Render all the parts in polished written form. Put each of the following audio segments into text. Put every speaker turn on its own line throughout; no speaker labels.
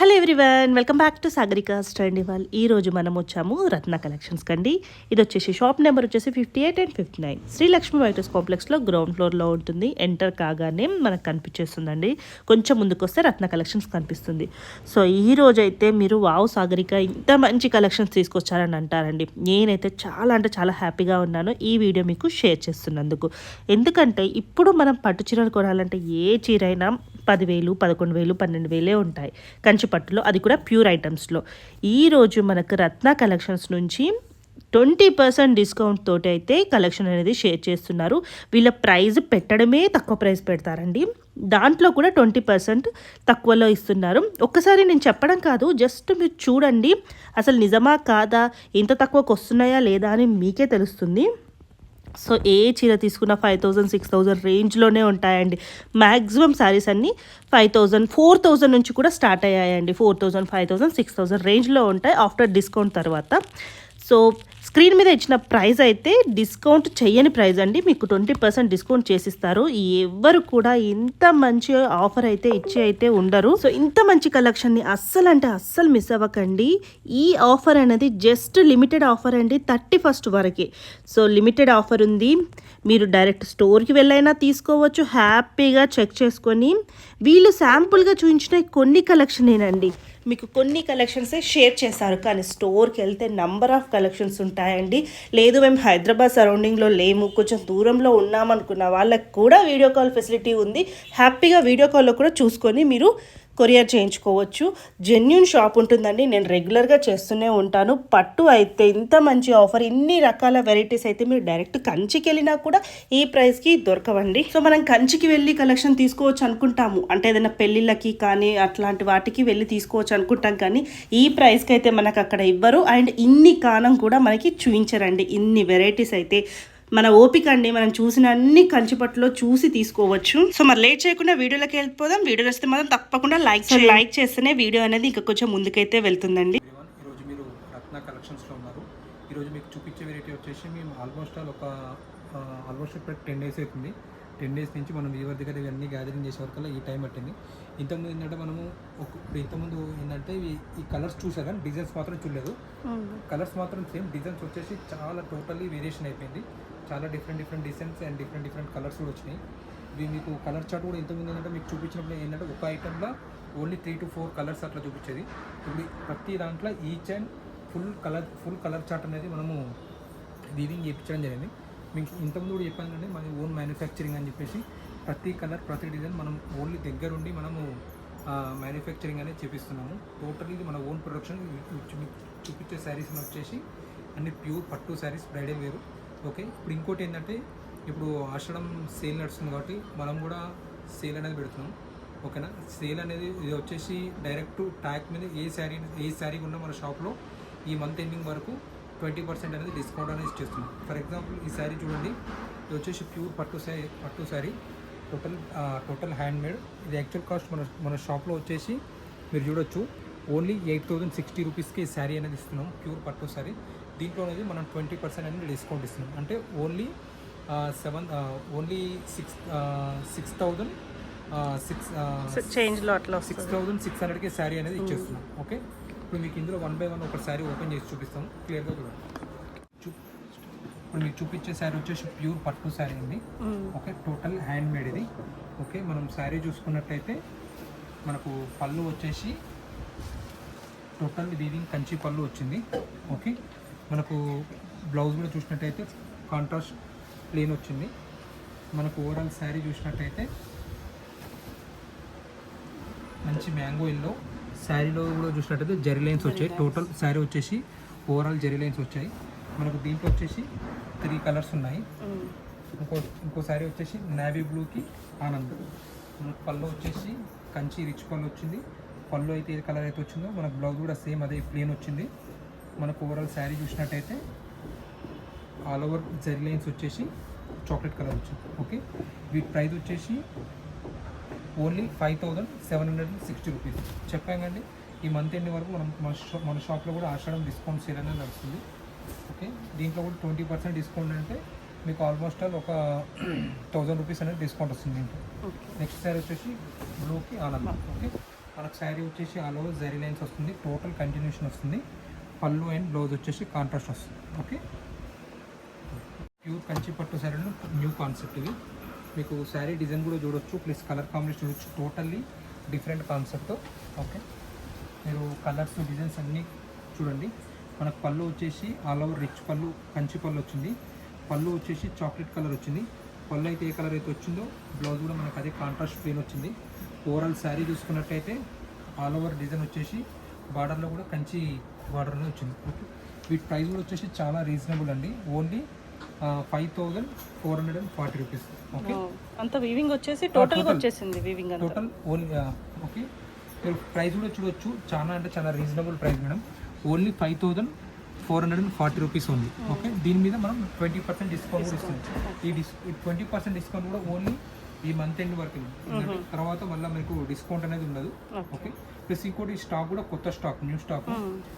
Hello everyone, welcome back to Sagarika study wall. ఈ రోజు మనం వచ్చాము రత్న కలెక్షన్స్ కండి. ఇది వచ్చేసి షాప్ నెంబర్ వచ్చేసి 58 అండ్ 59 శ్రీలక్ష్మి వైటర్స్ కాంప్లెక్స్లో గ్రౌండ్ ఫ్లోర్లో ఉంటుంది. ఎంటర్ కాగానే మనకు కనిపించేస్తుందండి. కొంచెం ముందుకు వస్తే రత్న కలెక్షన్స్ కనిపిస్తుంది. సో ఈ రోజు అయితే మీరు వావ్ సాగరిక ఇంత మంచి కలెక్షన్స్ తీసుకొచ్చారని అంటారండి. నేనైతే చాలా అంటే చాలా హ్యాపీగా ఉన్నాను ఈ వీడియో మీకు షేర్ చేస్తున్నందుకు. ఎందుకంటే ఇప్పుడు మనం పట్టు చీరలు కొనాలంటే ఏ చీర అయినా 10,000, 11,000, 12,000 ఉంటాయి కంచి పట్టులో, అది కూడా ప్యూర్ ఐటమ్స్లో. ఈరోజు మనకు రత్న కలెక్షన్స్ నుంచి 20% డిస్కౌంట్ తోటి అయితే కలెక్షన్ అనేది షేర్ చేస్తున్నారు. వీళ్ళ ప్రైస్ పెట్టడమే తక్కువ ప్రైస్ పెడతారండి, దాంట్లో కూడా 20% తక్కువలో ఇస్తున్నారు. ఒక్కసారి నేను చెప్పడం కాదు, జస్ట్ మీరు చూడండి అసలు నిజమా కాదా, ఇంత తక్కువకు వస్తున్నాయా లేదా అని మీకే తెలుస్తుంది. సో ఏ చీర తీసుకున్న 5,000, 6,000 రేంజ్లోనే ఉంటాయండి. మ్యాక్సిమం శారీస్ అన్నీ 5,000, 4,000 నుంచి కూడా స్టార్ట్ అయ్యాయండి. 4,000, 5,000, 6,000 రేంజ్లో ఉంటాయి ఆఫ్టర్ డిస్కౌంట్ తర్వాత. సో స్క్రీన్ మీద ఇచ్చిన ప్రైస్ అయితే డిస్కౌంట్ చెయ్యని ప్రైస్ అండి, మీకు 20% డిస్కౌంట్ చేసిస్తారు. ఎవరు కూడా ఇంత మంచి ఆఫర్ అయితే ఇచ్చి అయితే ఉండరు. సో ఇంత మంచి కలెక్షన్ని అస్సలు అంటే అస్సలు మిస్ అవ్వకండి. ఈ ఆఫర్ అనేది జస్ట్ లిమిటెడ్ ఆఫర్ అండి, 31st వరకే. సో లిమిటెడ్ ఆఫర్ ఉంది, మీరు డైరెక్ట్ స్టోర్కి వెళ్ళైనా తీసుకోవచ్చు. హ్యాపీగా చెక్ చేసుకొని వీళ్ళు శాంపుల్గా చూపించిన కొన్ని కలెక్షనేనండి, మీకు కొన్ని కలెక్షన్సే షేర్ చేశారు, కానీ స్టోర్కి వెళ్తే నంబర్ ఆఫ్ కలెక్షన్స్ ఉంటాయండి. లేదు మేము హైదరాబాద్ సరౌండింగ్లో లేము, కొంచెం దూరంలో ఉన్నామనుకున్న వాళ్ళకి కూడా వీడియో కాల్ ఫెసిలిటీ ఉంది. హ్యాపీగా వీడియో కాల్లో కూడా చూసుకొని మీరు కొరియర్ చేయించుకోవచ్చు. జెన్యూన్ షాప్ ఉంటుందండి, నేను రెగ్యులర్గా చేస్తూనే ఉంటాను. పట్టు అయితే ఇంత మంచి ఆఫర్, ఇన్ని రకాల వెరైటీస్ అయితే మీరు డైరెక్ట్ కంచికి వెళ్ళినా కూడా ఈ ప్రైస్కి దొరకవండి. సో మనం కంచికి వెళ్ళి కలెక్షన్ తీసుకోవచ్చు అనుకుంటాము, అంటే ఏదైనా పెళ్ళిళ్ళకి కానీ అట్లాంటి వాటికి వెళ్ళి తీసుకోవచ్చు అనుకుంటాం, కానీ ఈ ప్రైస్కి అయితే మనకు అక్కడ ఇవ్వరు. అండ్ ఇన్ని కాలం కూడా మనకి చూపించరండి. ఇన్ని వెరైటీస్ అయితే మన ఓపిక అండి, మనం చూసిన అన్ని కంచిపట్టులో చూసి తీసుకోవచ్చు. సో మరి లేట్ చేయకుండా వీడియోలోకి వెళ్ళిపోదాం. వీడియో వస్తే మాత్రం తప్పకుండా లైక్ చేస్తేనే వీడియో అనేది ఇంకా కొంచెం ముందుకైతే వెళ్తుందండి.
ఈరోజు మీరు రత్న కలెక్షన్స్లో ఉన్నారు. ఈరోజు మీకు చూపించే వెరైటీ వచ్చేసి మేము ఆల్మోస్ట్ 10 days అవుతుంది. 10 days నుంచి మనం వీవర్ దగ్గర ఇవన్నీ గ్యాదరింగ్ చేసే వరకు ఈ టైం పట్టింది. ఇంతకుముందు ఏంటంటే మనము ఇంతకుముందు ఏంటంటే ఈ కలర్స్ చూసారు కానీ డిజైన్స్ మాత్రం చూడలేదు. కలర్స్ మాత్రం సేమ్, డిజైన్స్ వచ్చేసి చాలా టోటల్లీ వేరియేషన్ అయిపోయింది. చాలా different designs and different colours కూడా వచ్చినాయి. ఇవి మీకు కలర్ చార్ట్ కూడా ఇంతకుముందు ఏంటంటే మీకు చూపించినప్పుడు ఏంటంటే ఒక ఐటెంలో ఓన్లీ 3 to 4 కలర్స్ అట్లా చూపించేది. ఇప్పుడు ప్రతి దాంట్లో each and full colour chart అనేది మనము వీవింగ్ చేయించడం జరిగింది. మీకు ఇంతకుముందు కూడా చెప్పాను కంటే మన ఓన్ మ్యానుఫ్యాక్చరింగ్ అని చెప్పేసి ప్రతి కలర్ ప్రతి డిజైన్ మనం ఓన్లీ దగ్గరుండి మనము మ్యానుఫ్యాక్చరింగ్ అనేది చేపిస్తున్నాము. టోటల్లీ ఇది మన ఓన్ ప్రొడక్షన్. చూపించే శారీస్ వచ్చేసి అన్ని ప్యూర్ పట్టు శారీస్, బ్రైడల్ వేరు. ఓకే, ఇప్పుడు ఇంకోటి ఏంటంటే ఇప్పుడు ఆషాఢం సేల్ నడుస్తుంది కాబట్టి మనం కూడా సేల్ అనేది పెడుతున్నాం. ఓకేనా, సేల్ అనేది ఇది వచ్చేసి డైరెక్ట్ ట్యాగ్ మీద ఏ శారీ ఉన్నా మన షాప్లో ఈ మంత్ ఎండింగ్ వరకు 20% అనేది డిస్కౌంట్ అనేది ఇచ్చేస్తున్నాం. ఫర్ ఎగ్జాంపుల్ ఈ శారీ చూడండి, ఇది వచ్చేసి ప్యూర్ పట్టు శారీ, టోటల్ హ్యాండ్మేడ్. ఇది యాక్చువల్ కాస్ట్ మన షాప్లో వచ్చేసి మీరు చూడొచ్చు ఓన్లీ 8,060 రూపీస్కి ఈ శారీ అనేది ఇస్తున్నాం, ప్యూర్ పట్టు శారీ. దీంట్లో అనేది మనం 20% అనేది డిస్కౌంట్ ఇస్తున్నాం. అంటే ఓన్లీ 6,600కి శారీ అనేది ఇచ్చేస్తున్నాం. ఓకే, ఇప్పుడు మీకు ఇందులో 1 by 1 ఒక శారీ ఓపెన్ చేసి చూపిస్తాము, క్లియర్గా చూడండి. ఇప్పుడు మీకు చూపించే శారీ వచ్చేసి ప్యూర్ పట్టు శారీ అండి. ఓకే, టోటల్ హ్యాండ్ మేడ్ ఇది. ఓకే, మనం శారీ చూసుకున్నట్టయితే మనకు పళ్ళు వచ్చేసి టోటల్ వీవింగ్ కంచి పళ్ళు వచ్చింది. ఓకే, మనకు బ్లౌజ్ కూడా చూసినట్టయితే కాంట్రాస్ట్ ప్లెయిన్ వచ్చింది. మనకు ఓవరాల్ శారీ చూసినట్టయితే మంచి మ్యాంగో ఎల్లో, శారీలో కూడా చూసినట్టయితే జరీ లైన్స్ వచ్చాయి. టోటల్ శారీ వచ్చేసి ఓవరాల్ జరీ లైన్స్ వచ్చాయి. మనకు దీంట్లో వచ్చేసి 3 కలర్స్ ఉన్నాయి. ఇంకో శారీ వచ్చేసి నేవీ బ్లూకి ఆనంద్. మనకు పళ్ళు వచ్చేసి కంచి రిచ్ పళ్ళు వచ్చింది. పళ్ళు అయితే ఏ కలర్ అయితే వచ్చిందో మనకు బ్లౌజ్ కూడా సేమ్ అదే ప్లెయిన్ వచ్చింది. మనకు ఓవరాల్ శారీ చూసినట్టయితే ఆల్ ఓవర్ జరీ లైన్స్ వచ్చేసి చాక్లెట్ కలర్ వచ్చింది. ఓకే, వీటి ప్రైస్ వచ్చేసి ఓన్లీ 5,760 రూపీస్ చెప్పాం కండి. ఈ మంత్ ఎండ్ వరకు మన షాప్లో కూడా ఆషాఢం డిస్కౌంట్ సేల్ అనేది నడుస్తుంది. ఓకే, దీంట్లో కూడా 20% డిస్కౌంట్ అంటే మీకు ఆల్మోస్ట్ ఒక 1,000 రూపీస్ అనేది డిస్కౌంట్ వస్తుంది దీంట్లో. నెక్స్ట్ శారీ వచ్చేసి బ్లూకి ఆనందం. ఓకే, మనకు శారీ వచ్చేసి ఆల్ ఓవర్ జరీ లైన్స్ వస్తుంది, టోటల్ కంటిన్యూషన్ వస్తుంది. పళ్ళు అండ్ బ్లౌజ్ వచ్చేసి కాంట్రాస్ట్ వస్తుంది. ఓకే, ప్యూర్ కంచి పట్టు శారీలో న్యూ కాన్సెప్ట్ ఇది. మీకు శారీ డిజైన్ కూడా చూడొచ్చు, ప్లస్ కలర్ కాంబినేషన్ చూడొచ్చు, టోటల్లీ డిఫరెంట్ కాన్సెప్ట్. ఓకే, మీరు కలర్స్ డిజైన్స్ అన్నీ చూడండి. మనకు పళ్ళు వచ్చేసి ఆల్ ఓవర్ రిచ్ పళ్ళు, కంచి పళ్ళు వచ్చింది. పళ్ళు వచ్చేసి చాక్లెట్ కలర్ వచ్చింది. పళ్ళు అయితే ఏ కలర్ అయితే వచ్చిందో బ్లౌజ్ కూడా మనకు అదే కాంట్రాస్ట్ ప్లేన్ వచ్చింది. ఓవరాల్ శారీ చూసుకున్నట్టయితే ఆల్ ఓవర్ డిజైన్ వచ్చేసి బార్డర్లో కూడా కంచి బార్డర్లో వచ్చింది. ఓకే, వీటి ప్రైస్ కూడా వచ్చేసి చాలా రీజనబుల్ అండి, ఓన్లీ 5440 రూపీస్. ఓకే,
అంత వీవింగ్ వచ్చేసి టోటల్ వచ్చేసింది వీవింగ్ అంతా
టోటల్ ఓన్లీ. ఓకే, మీరు ప్రైస్ కూడా చూడొచ్చు, చాలా అంటే చాలా reasonable price madam, only 5440 rupees ఉంది. ఓకే, దీని మీద మనం 20% డిస్కౌంట్ కూడా ఇస్తుంది. ఈ 20% డిస్కౌంట్ కూడా ఓన్లీ ఈ మంత్ ఎండ్ వరకు, తర్వాత మళ్ళీ మీకు డిస్కౌంట్ అనేది ఉండదు. ఓకే, ప్లస్ ఇంకోటి స్టాక్ కూడా కొత్త స్టాక్, న్యూ స్టాక్.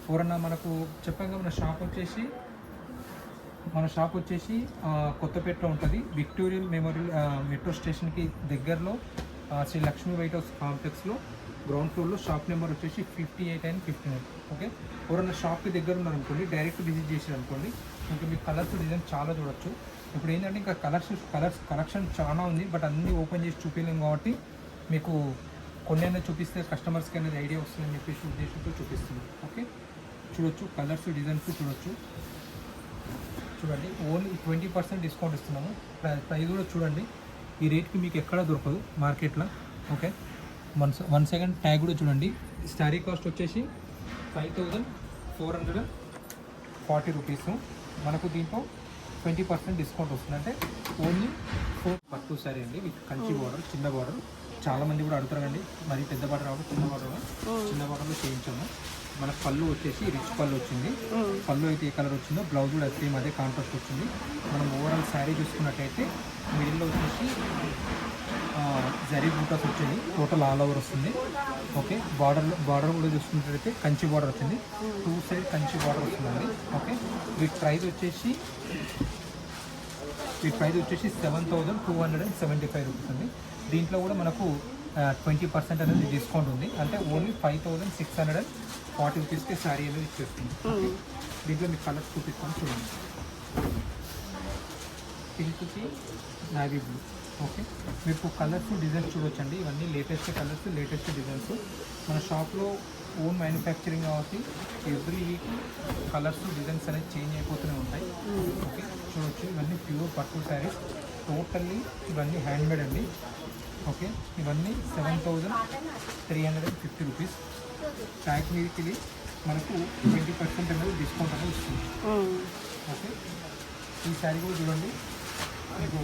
ఎవరన్నా మనకు చెప్పాక మన షాప్ వచ్చేసి కొత్తపేటలో ఉంటుంది, విక్టోరియల్ మెమోరియల్ మెట్రో స్టేషన్కి దగ్గరలో శ్రీ లక్ష్మీ వైట్ హౌస్ కాంప్లెక్స్లో గ్రౌండ్ ఫ్లోర్లో షాప్ నెంబర్ వచ్చేసి 58 and 59. ఓకే, ఎవరన్నా షాప్కి దగ్గర ఉన్నారనుకోండి, డైరెక్ట్ విజిట్ చేసారు అనుకోండి, ఇంకా మీకు కలర్స్ డిజైన్ చాలా చూడొచ్చు. ఇప్పుడు ఏంటంటే ఇంకా కలెక్షన్ చాలా ఉంది, బట్ అన్నీ ఓపెన్ చేసి చూపించలేము కాబట్టి మీకు కొన్ని అయినా చూపిస్తే కస్టమర్స్కి అనేది ఐడియా వస్తుందని చెప్పేసి ఉద్దేశంతో చూపిస్తున్నాం. ఓకే, చూడొచ్చు కలర్స్ డిజైన్స్ చూడొచ్చు. చూడండి, ఓన్లీ 20% డిస్కౌంట్ ఇస్తున్నాము. ప్రైస్ కూడా చూడండి, ఈ రేట్కి మీకు ఎక్కడ దొరకదు మార్కెట్లో. ఓకే, వన్ సెకండ్ ట్యాగ్ కూడా చూడండి. శారీ కాస్ట్ వచ్చేసి 5440 రూపీస్. మనకు దీంట్లో 20% డిస్కౌంట్ వస్తుంది, అంటే ఓన్లీ 4 పట్టు శారీ అండి విత్ కంచి బార్డర్, చిన్న బార్డర్. చాలామంది కూడా అడుగుతారండి, మరి పెద్ద బార్డర్ రావడం, చిన్న బార్డర్లో చేయించాము. మనకు పళ్ళు వచ్చేసి రిచ్ పళ్ళు వచ్చింది. పళ్ళు అయితే ఏ కలర్ వచ్చిందో బ్లౌజ్ కూడా సేమ్ అదే కాంట్రాస్ట్ వచ్చింది. మనం ఓవరాల్ శారీ చూసుకున్నట్టయితే మిడిల్లో వచ్చేసి జరీ బూటాస్ వచ్చింది, టోటల్ ఆల్ ఓవర్ వస్తుంది. ఓకే, బార్డర్ కూడా చూసుకున్నట్టయితే కంచి బార్డర్ వచ్చింది, 2 సైడ్ కంచి బార్డర్ వస్తుందండి. ఓకే, వీటి ప్రైస్ వచ్చేసి 7275 రూపీస్ అండి. దీంట్లో కూడా మనకు 20% అనేది డిస్కౌంట్ ఉంది, అంటే ఓన్లీ 5640 రూపీస్కి శారీ అనేది ఇచ్చేస్తుంది. దీంట్లో మీకు కలర్స్ చూపిస్తాను చూడండి. పింక్కి నావీ బ్లూ. ఓకే, మీకు కలర్స్ డిజైన్స్ చూడొచ్చండి, ఇవన్నీ లేటెస్ట్ కలర్స్, లేటెస్ట్ డిజైన్స్. మన షాప్లో ఓన్ మ్యానుఫ్యాక్చరింగ్ కాబట్టి ఎవ్రీ వీక్ కలర్స్ డిజైన్స్ అనేది చేంజ్ అయిపోతూనే ఉంటాయి. ఓకే, చూడొచ్చు, ఇవన్నీ ప్యూర్ పట్టు శారీస్, టోటల్లీ ఇవన్నీ హ్యాండ్మేడ్ అండి. ఓకే, ఇవన్నీ 7350 రూపీస్. ట్యాగ్ మీదకి మనకు 20% అనేది డిస్కౌంట్ అనేది ఇస్తుంది. ఓకే, ఈ శారీ కూడా చూడండి, మీకు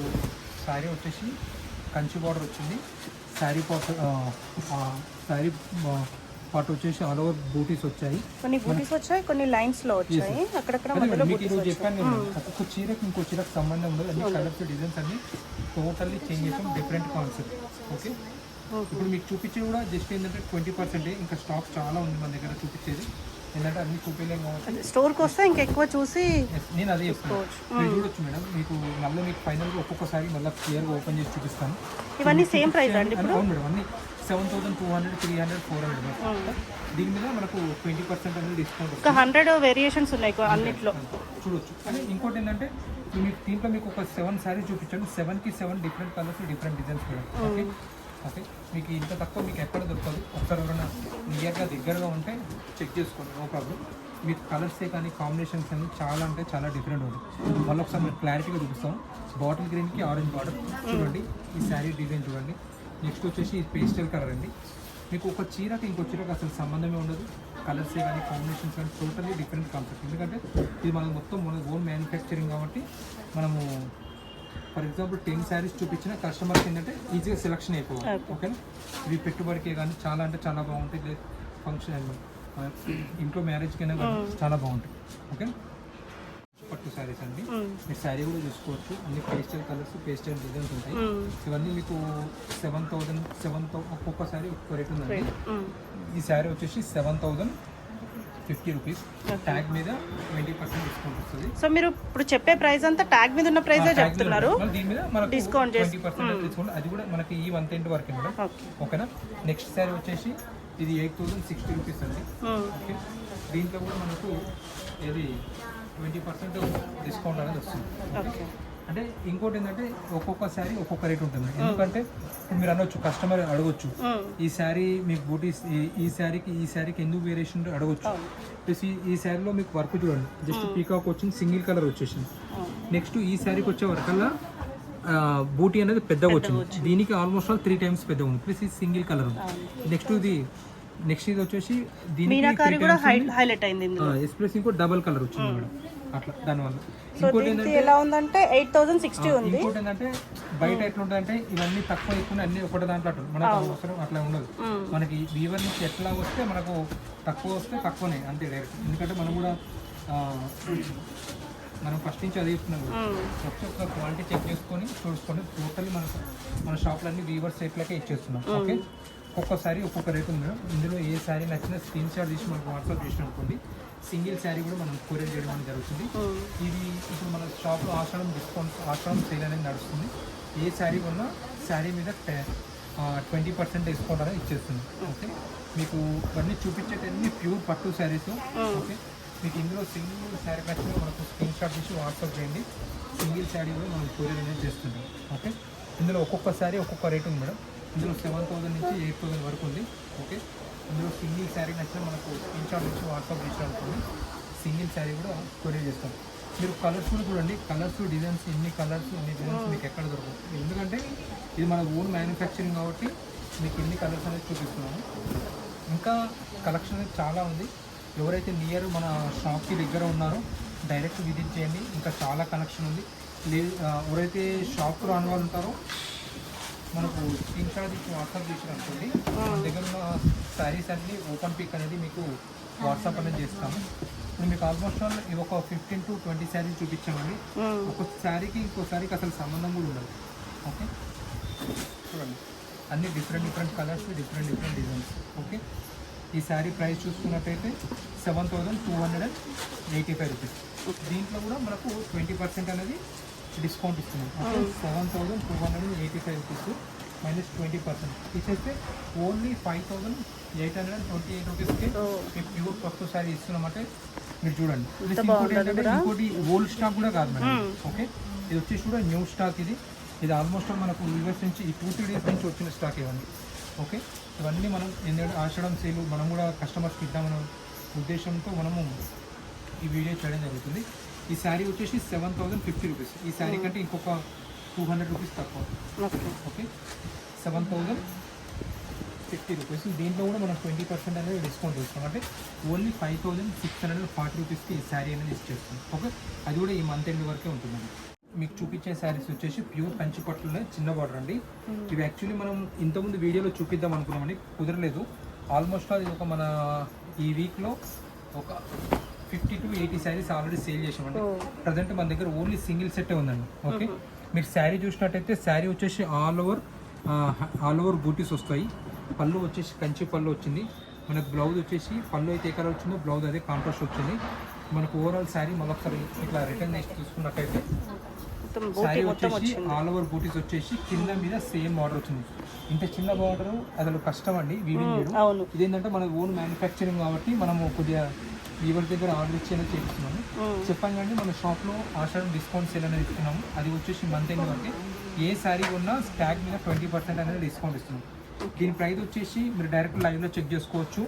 శారీ వచ్చేసి కంచి బార్డర్ వచ్చింది. శారీ పార్ట్ వచ్చేసి ఆల్ ఓవర్ బూటీస్ వచ్చాయి,
కొన్ని బూటీస్ వచ్చాయి, కొన్ని లైన్స్ లో వచ్చాయి, అక్కడక్కడ మధ్యలో బూటీస్ వచ్చాయి.
చెప్పాను ఒక్కొక్క చీరకు ఇంకో చీరకు సంబంధం ఉండదు, అన్ని కలర్స్ డిజైన్స్ అన్ని టోటల్లీ చేంజ్ చేసాం, డిఫరెంట్ కాన్సెప్ట్. ఓకే, ఇప్పుడు మీకు చూపించేది కూడా జస్ట్ ఏంటంటే 20%, ఇంకా స్టాక్ చాలా ఉంది మన దగ్గర చూపించేది, ఏంటంటే అన్ని చూపించలేము కాబట్టి
స్టోర్కి వస్తే ఇంకా ఎక్కువ చూసి
నేను అదే చెప్తాను. మీరు చూడొచ్చు మేడం, మీకు మళ్ళీ మీకు ఫైనల్గా ఒక్కొక్కసారి మళ్ళీ క్లియర్గా ఓపెన్ చేసి చూపిస్తాను.
ఇవన్నీ సేమ్ ప్రైస్ అండి ఇప్పుడు?
అవును మేడం, అన్ని 7200, 300, 400. దీని మీద మనకు 20% అనేది డిస్కౌంట్
ఒక 100 వేరియేషన్స్ ఉన్నాయి అన్నిట్లో
చూడొచ్చు. కానీ ఇంకోటి ఏంటంటే మీకు దీంట్లో మీకు ఒక 7 శారీ చూపించండి, 7కి 7 different colours, different designs madam. Okay, okay, మీకు ఇంత తక్కువ మీకు ఎక్కడ దొరకదు. ఒకసారి ఎవరైనా నియర్గా దగ్గరగా ఉంటే చెక్ చేసుకోండి, నో ప్రాబ్లం. మీకు కలర్సే కానీ కాంబినేషన్స్ అనేది చాలా అంటే చాలా డిఫరెంట్ ఉంటుంది. మళ్ళీ ఒకసారి మీకు క్లారిటీగా చూపిస్తాం. బాటిల్ గ్రీన్కి ఆరెంజ్ బార్డర్ చూడండి, ఈ శారీ డిజైన్ చూడండి. నెక్స్ట్ వచ్చేసి పేస్టల్ కలర్ అండి. మీకు ఒక చీరకి ఇంకో చీరకు అసలు సంబంధమే ఉండదు, కలర్సే కానీ కాంబినేషన్స్ కానీ టోటల్లీ డిఫరెంట్ కాన్సెప్ట్. ఎందుకంటే ఇది మనకు మొత్తం మన ఓన్ మ్యానుఫ్యాక్చరింగ్ కాబట్టి మనము ఫర్ ఎగ్జాంపుల్ 10 శారీస్ చూపించిన కస్టమర్స్ ఏంటంటే ఈజీగా సెలెక్షన్ అయిపోవాలి. ఓకేనా, ఇవి పెట్టుబడికే కానీ చాలా అంటే చాలా బాగుంటాయి, ఫంక్షన్ ఇంట్లో మ్యారేజ్కైనా కానీ చాలా బాగుంటాయి. ఓకే, పట్టు శారీస్ అండి, మీరు శారీ కూడా చూసుకోవచ్చు, అన్ని పేస్టల్ కలర్స్, పేస్టల్ డిజైన్స్ ఉంటాయి. ఇవన్నీ మీకు 7,000 ఒక్కొక్క శారీ ఒక్కొక్క రేట్ ఉందండి. ఈ శారీ వచ్చేసి 7050 రూపీస్. ట్యాగ్ మీద 20% డిస్కౌంట్ వస్తుంది.
సో మీరు ఇప్పుడు చెప్పే ప్రైస్ అంతా ట్యాగ్ మీద ఉన్న ప్రైస్ చెప్తున్నారు,
దీని మీద మనకు
డిస్కౌంట్
20% డిస్కౌంట్, అది కూడా మనకి ఈ మంత్ ఎండ్ వరకు మేడం. ఓకేనా, నెక్స్ట్ శారీ వచ్చేసి ఇది 8060 రూపీస్ అండి. ఓకే, దీంట్లో కూడా మనకు ఇది 20% డిస్కౌంట్ అనేది వస్తుంది.
ఓకే.
అంటే ఇంకోటి ఏంటంటే ఒక్కొక్క శారీ ఒక్కొక్క రేట్ ఉంటుంది. ఎందుకంటే ఇప్పుడు మీరు అనొచ్చు, కస్టమర్ అడగొచ్చు ఈ శారీ మీకు బూటీస్ ఈ శారీకి ఎందుకు వేరియేషన్ అడగొచ్చు. ప్లస్ ఈ శారీలో మీకు వర్క్ చూడండి, జస్ట్ పీకాక్ వచ్చింది, సింగిల్ కలర్ వచ్చేసింది. నెక్స్ట్ ఈ శారీకి వచ్చే వరకల్లా బూటీ అనేది పెద్దగా వచ్చింది. దీనికి ఆల్మోస్ట్ ఆల్ 3 times పెద్దగా ఉంది. ప్లస్ ఇది సింగిల్ కలర్ ఉంది. నెక్స్ట్ ఇది వచ్చేసి దీనికి
హైలైట్ అయింది.
ప్లస్ ఇంకో డబల్ కలర్ వచ్చింది మేడం. అట్లా దానివల్ల
ఎలా ఉందంటే 8060 ఉంది.
ఇంకోటి ఏంటంటే బయట ఎట్లా ఉంటుందంటే ఇవన్నీ తక్కువ ఎక్కువ అన్ని ఒకటి దాంట్లో మనకు అవసరం అట్లా ఉండదు. మనకి వీవర్ నుంచి ఎట్లా వస్తే మనకు తక్కువ వస్తే తక్కువనే అంతే డైరెక్ట్. ఎందుకంటే మనం కూడా మనం ఫస్ట్ నుంచి అదే చెప్తున్నాం కదా, ఒక క్వాలిటీ చెక్ చేసుకొని చూసుకోండి. టోటల్లీ మన షాప్లో అన్ని వీవర్స్ రేట్లకే ఇచ్చేస్తున్నాం. ఓకే, ఒక్కొక్కసారి ఒక్కొక్క రేట్ ఉంది మేడం. ఇందులో ఏ శారీ నచ్చినా స్క్రీన్ షాట్ తీసి మనకు వాట్సాప్ చేసిన అనుకోండి, సింగిల్ శారీ కూడా మనం కొరియర్ చేయడం అనేది జరుగుతుంది. ఇది ఇప్పుడు మన షాప్లో ఆషాఢం సేల్ అనేది నడుస్తుంది. ఏ శారీ కొన్నా శారీ మీద 20% డిస్కౌంట్ అనేది ఇచ్చేస్తుంది. ఓకే, మీకు ఇవన్నీ చూపించేటన్ని ప్యూర్ పట్టు శారీస్. ఓకే, మీకు ఇందులో సింగిల్ శారీ నచ్చిన మనకు స్క్రీన్ షాట్ తీసి వాట్సాప్ చేయండి, సింగిల్ శారీ కూడా మనం కొరియర్ అనేది చేస్తుంటాం. ఓకే, ఇందులో ఒక్కొక్క శారీ ఒక్కొక్క రేట్ ఉంది మేడం. ఇందులో 7000 నుంచి 8000 వరకు ఉంది. ఓకే, ఇందులో సింగిల్ శారీ నచ్చిన మనకు స్క్రీన్ షాట్ నుంచి వాట్సాప్ చేసినప్పుడు సింగిల్ శారీ కూడా కొరియర్ చేస్తాం. మీరు కలర్స్ కూడా చూడండి, కలర్స్ డిజైన్స్ ఇన్ని డిజైన్స్ మీకు ఎక్కడ దొరకవు. ఎందుకంటే ఇది మన ఓన్ మ్యానుఫ్యాక్చరింగ్ కాబట్టి మీకు ఎన్ని కలర్స్ అనేది చూపిస్తున్నాము. ఇంకా కలెక్షన్ అనేది చాలా ఉంది. ఎవరైతే నియర్ మన షాప్కి దగ్గర ఉన్నారో డైరెక్ట్ విజిట్ చేయండి, ఇంకా చాలా కలెక్షన్ ఉంది. లేదు ఎవరైతే షాప్కి రాని వాళ్ళు ఉంటారో మనకు స్క్రీన్ షాట్ ఇచ్చి వాట్సాప్ చేసిననుకోండి, మన దగ్గర ఉన్న శారీస్ అన్ని ఓపెన్ పిక్ అనేది మీకు వాట్సాప్ అనేది చేస్తాము. ఇప్పుడు మీకు ఆల్మోస్ట్ ఆల్ ఇవి ఒక 15 to 20 శారీస్ చూపించామండి. ఒక శారీకి ఇంకో శారీకి అసలు సంబంధం కూడా ఉండదు. ఓకే, చూడండి అన్ని different colours, different designs. Okay, ఈ శారీ ప్రైస్ చూసుకున్నట్టయితే 7285 రూపీస్. దీంట్లో కూడా మనకు 20% అనేది డిస్కౌంట్ ఇస్తున్నాం. ఓకే, 7285 రూపీస్ మైనస్ 20% ఇచ్చేస్తే ఓన్లీ 5828 రూపీస్కి మీకు ప్యూర్ పట్టు శారీ ఇస్తున్నామంటే మీరు చూడండి. ఇంకోటి ఓల్డ్ స్టాక్ కూడా కాదు మేడం. ఓకే, ఇది వచ్చేసి కూడా న్యూ స్టాక్. ఇది ఆల్మోస్ట్ మనకు యూఎస్ నుంచి ఈ 2-3 days నుంచి వచ్చిన స్టాక్ ఇవన్నీ. ఓకే, ఇవన్నీ మనం ఎందుకంటే ఆషాఢం సేల్ మనం కూడా కస్టమర్స్కి ఇద్దామనే ఉద్దేశంతో మనము ఈ వీడియో చేయడం జరుగుతుంది. ఈ శారీ వచ్చేసి 7050 రూపీస్. ఈ శారీ కంటే ఇంకొక 200 రూపీస్ తక్కువ. Okay, 7050 rupees. దీంట్లో కూడా మనం 20% అనేది డిస్కౌంట్ ఇస్తాం. అంటే ఓన్లీ 5640 రూపీస్కి ఈ శారీ అనేది ఇచ్చేస్తాం. ఓకే, అది కూడా ఈ మంత్ ఎండ్ వరకే ఉంటుందండి. మీకు చూపించే శారీస్ వచ్చేసి ప్యూర్ కంచి పట్టులోనే చిన్న బార్డర్ అండి. ఇవి యాక్చువల్లీ మనం ఇంతకుముందు వీడియోలో చూపిద్దాం అనుకున్నామండి, కుదరలేదు. ఆల్మోస్ట్ అది ఒక మన ఈ వీక్లో ఒక 50 to 80 శారీస్ ఆల్రెడీ సేల్ చేసామండి. ప్రజెంట్ మన దగ్గర ఓన్లీ సింగిల్ సెట్టే ఉందండి. ఓకే, మీరు శారీ చూసినట్టయితే శారీ వచ్చేసి ఆల్ ఓవర్ బూటీస్ వస్తాయి. పళ్ళు వచ్చేసి కంచి పళ్ళు వచ్చింది. మనకు బ్లౌజ్ వచ్చేసి పళ్ళు అయితే ఏ కలర్ వచ్చిందో బ్లౌజ్ అదే కాంట్రాస్ట్ వచ్చింది. మనకు ఓవరాల్ శారీ మరొకసారి ఇట్లా రిటర్న్ చేసి చూసుకున్నట్టయితే శారీ వచ్చేసి ఆల్ ఓవర్ బూటీస్ వచ్చేసి కింద మీద సేమ్ బార్డర్ వచ్చింది. ఇంత చిన్న బార్డర్ అసలు కష్టం అండి వీవింగ్ చేయడం. ఇదేంటంటే మన ఓన్ మ్యానుఫ్యాక్చరింగ్ కాబట్టి మనము కొద్దిగా వీవర్ దగ్గర ఆర్డర్ ఇచ్చి అనేది చేస్తున్నాము. చెప్పాను కానీ మన షాప్లో ఆషాఢం డిస్కౌంట్ సేల్ అనేది ఇస్తున్నాము. అది వచ్చేసి మంత్ ఎండ్ వరకు ఏ శారీ ఉన్నా స్టాక్ మీద 20% అనేది డిస్కౌంట్ ఇస్తున్నాం. దీని ప్రైస్ వచ్చేసి మీరు డైరెక్ట్ లైవ్లో చెక్ చేసుకోవచ్చు.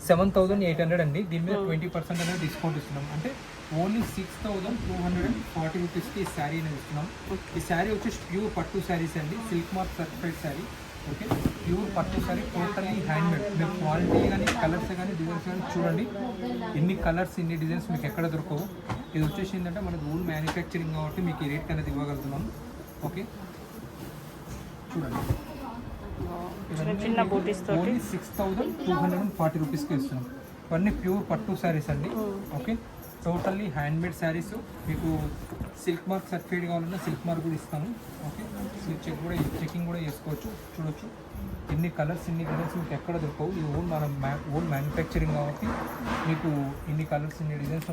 7800 అండి. దీని మీద 20% అనేది డిస్కౌంట్ ఇస్తున్నాం. అంటే ఓన్లీ 6240 రూపీస్కి ఈ శారీ అనేది ఇస్తున్నాం. ఈ శారీ వచ్చేసి ప్యూర్ పట్టు శారీస్ అండి, silk mark certified sari. Okay, pure పట్టు శారీ, టోటల్లీ హ్యాండ్మేడ్. మీరు క్వాలిటీ కానీ కలర్స్ కానీ డిజైన్స్ కానీ చూడండి, ఎన్ని కలర్స్ ఇన్ని డిజైన్స్ మీకు ఎక్కడ దొరకవు. ఇది వచ్చేసి ఏంటంటే మనకు ఓన్ మ్యానుఫ్యాక్చరింగ్ కాబట్టి మీకు ఈ రేట్ అనేది ఇవ్వగలుగుతున్నాం. ఓకే, చూడండి
చిన్న బూటీస్ తోటి
ఓన్లీ 6240 రూపీస్కి ఇస్తున్నాం. ఇవన్నీ ప్యూర్ పట్టు శారీస్ అండి. Okay, totally handmade saris. మీకు సిల్క్ మార్క్ సర్టిఫైడ్ కావాలన్నా సిల్క్ మార్క్ కూడా ఇస్తాము. ఓకే, మీరు చెకింగ్ కూడా చేసుకోవచ్చు. చూడొచ్చు ఎన్ని కలర్స్ ఇన్ని డిజైన్స్ మీకు ఎక్కడ దొరకవు. ఇది ఓన్ మ్యానుఫ్యాక్చరింగ్ కాబట్టి మీకు ఇన్ని కలర్స్ ఇన్ని డిజైన్స్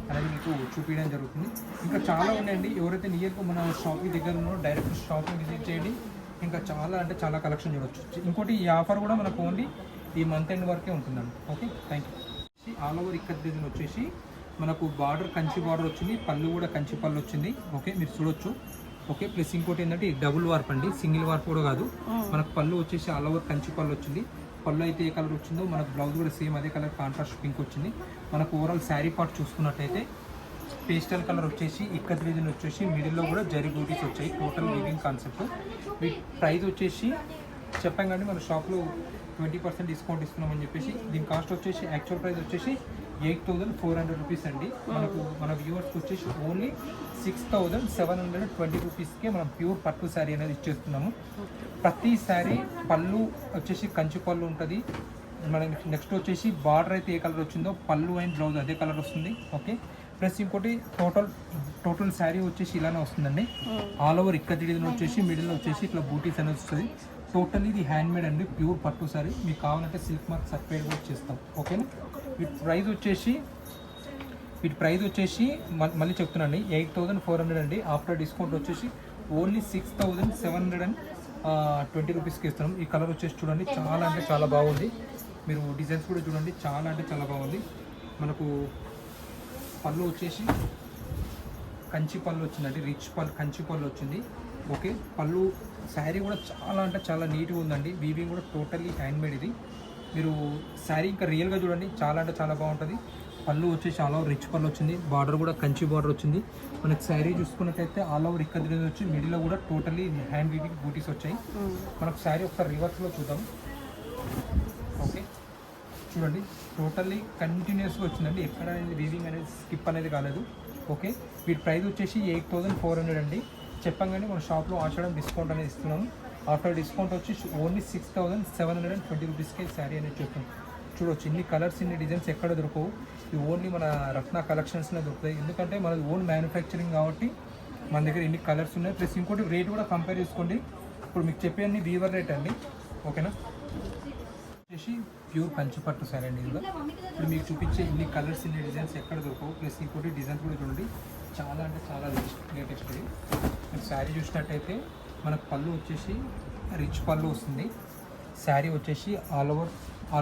అనేది మీకు చూపించడం జరుగుతుంది. ఇంకా చాలా ఉన్నాయండి. ఎవరైతే నియర్గా మన షాప్కి దగ్గర ఉన్నారో డైరెక్ట్ షాప్ని విజిట్ చేయండి. ఇంకా చాలా అంటే చాలా కలెక్షన్ చూడొచ్చు. ఇంకోటి ఈ ఆఫర్ కూడా మనకు ఓన్లీ ఈ మంత్ ఎండ్ వరకే ఉంటుందండి. Okay, thank you. All over ikat design వచ్చేసి మనకు బార్డర్ కంచి బార్డర్ వచ్చింది, పళ్ళు కూడా కంచి పళ్ళు వచ్చింది. ఓకే, మీరు చూడొచ్చు. ఓకే, ప్లస్ ఇంకోటి ఏంటంటే ఈ డబుల్ వార్ప్ అండి, సింగిల్ వార్ప్ కూడా కాదు. మనకు పళ్ళు వచ్చేసి ఆల్ ఓవర్ కంచి పళ్ళు వచ్చింది. పళ్ళు అయితే ఏ కలర్ వచ్చిందో మనకు బ్లౌజ్ కూడా సేమ్ అదే కలర్ కాంట్రాస్ట్ పింక్ వచ్చింది. మనకు ఓవరాల్ శారీ పార్ట్ చూసుకున్నట్టయితే పేస్టల్ కలర్ వచ్చేసి ఇక్కత్ డిజైన్ వచ్చేసి మిడిల్లో కూడా జరీ బూటీస్ వచ్చాయి. Total weaving concept. వీటి ప్రైస్ వచ్చేసి చెప్పాం కానీ మన షాప్లో 20% డిస్కౌంట్ ఇస్తున్నామని చెప్పేసి దీని కాస్ట్ వచ్చేసి యాక్చువల్ ప్రైస్ వచ్చేసి 8,400 రూపీస్ అండి. మన వ్యూవర్స్కి వచ్చేసి ఓన్లీ 6,720 రూపీస్కే మనం ప్యూర్ పట్టు శారీ అనేది ఇచ్చేస్తున్నాము. ప్రతి శారీ పళ్ళు వచ్చేసి కంచి పళ్ళు ఉంటుంది. మనకి నెక్స్ట్ వచ్చేసి బార్డర్ అయితే ఏ కలర్ వచ్చిందో పళ్ళు అండ్ బ్లౌజ్ అదే కలర్ వస్తుంది. ఓకే, ప్లస్ ఇంకోటి టోటల్ శారీ వచ్చేసి ఇలానే వస్తుందండి. ఆల్ ఓవర్ ఇక్కత్ డిజైన్ వచ్చేసి మిడిల్ వచ్చేసి ఇట్లా బూటీస్ అనేది వస్తుంది. టోటల్ ఇది హ్యాండ్ మేడ్ అండి, ప్యూర్ పట్టు శారీ. మీకు కావాలంటే సిల్క్ మార్క్ సర్టిఫైడ్ కూడా చేస్తాం. ఓకేనా. వీటి ప్రైస్ వచ్చేసి మళ్ళీ చెప్తున్నాండి 8,400 అండి. ఆఫ్టర్ డిస్కౌంట్ వచ్చేసి ఓన్లీ 6,720 రూపీస్కి ఇస్తున్నాం. ఈ కలర్ వచ్చేసి చూడండి, చాలా అంటే చాలా బాగుంది. మీరు డిజైన్స్ కూడా చూడండి, చాలా అంటే చాలా బాగుంది. మనకు పళ్ళు వచ్చేసి కంచి పళ్ళు వచ్చిందండి, రిచ్ పళ్ళు కంచి పళ్ళు వచ్చింది. ఓకే, పళ్ళు శారీ కూడా చాలా అంటే చాలా నీట్గా ఉందండి. వీవింగ్ కూడా టోటల్లీ హ్యాండ్ మేడ్ ఇది. మీరు శారీ ఇంకా రియల్గా చూడండి, చాలా అంటే చాలా బాగుంటుంది. పళ్ళు వచ్చేసి ఆల్ ఓవర్ రిచ్ పళ్ళు వచ్చింది. బార్డర్ కూడా కంచి బార్డర్ వచ్చింది. మనకి శారీ చూసుకున్నట్టయితే ఆల్ ఓవర్ ఇక్కడ వచ్చి మిడిల్లో కూడా టోటల్లీ హ్యాండ్ వీవింగ్ బూటీస్ వచ్చాయి. మనకు శారీ ఒకసారి రివర్స్లో చూద్దాం. ఓకే, చూడండి, టోటల్లీ కంటిన్యూస్గా వచ్చిందండి. ఎక్కడ అనేది వీవింగ్ అనేది స్కిప్ అనేది కాలేదు. ఓకే, వీటి ప్రైస్ వచ్చేసి 8,400 అండి. చెప్పంగానే మన షాప్లో ఆషాఢం డిస్కౌంట్ అనేది ఇస్తున్నాము. ఆఫ్టర్ డిస్కౌంట్ వచ్చి ఓన్లీ 6,720 రూపీస్కే శారీ అనేది చూస్తున్నాం. చూడవచ్చు, ఇన్ని కలర్స్ ఇన్ని డిజైన్స్ ఎక్కడ దొరకవు. ఇవి ఓన్లీ మన రత్న కలెక్షన్స్లో దొరుకుతాయి. ఎందుకంటే మనది ఓన్ మ్యానుఫ్యాక్చరింగ్ కాబట్టి మన దగ్గర ఇన్ని కలర్స్ ఉన్నాయి. ప్లస్ ఇంకోటి రేట్ కూడా కంపేర్ చేసుకోండి. ఇప్పుడు మీకు చెప్పేవన్నీ వీవర్ రేట్ అండి. ఓకేనా. వచ్చేసి ప్యూర్ కంచి పట్టు శారీ అండి. ఇందులో ఇప్పుడు మీకు చూపించే ఇన్ని కలర్స్ ఇన్ని డిజైన్స్ ఎక్కడ దొరకవు. ప్లస్ ఇంకోటి డిజైన్స్ కూడా చూడండి, చాలా అంటే చాలా లేటెస్ట్. మీరు శారీ చూసినట్టయితే మనకు పళ్ళు వచ్చేసి రిచ్ పళ్ళు వస్తుంది. శారీ వచ్చేసి ఆల్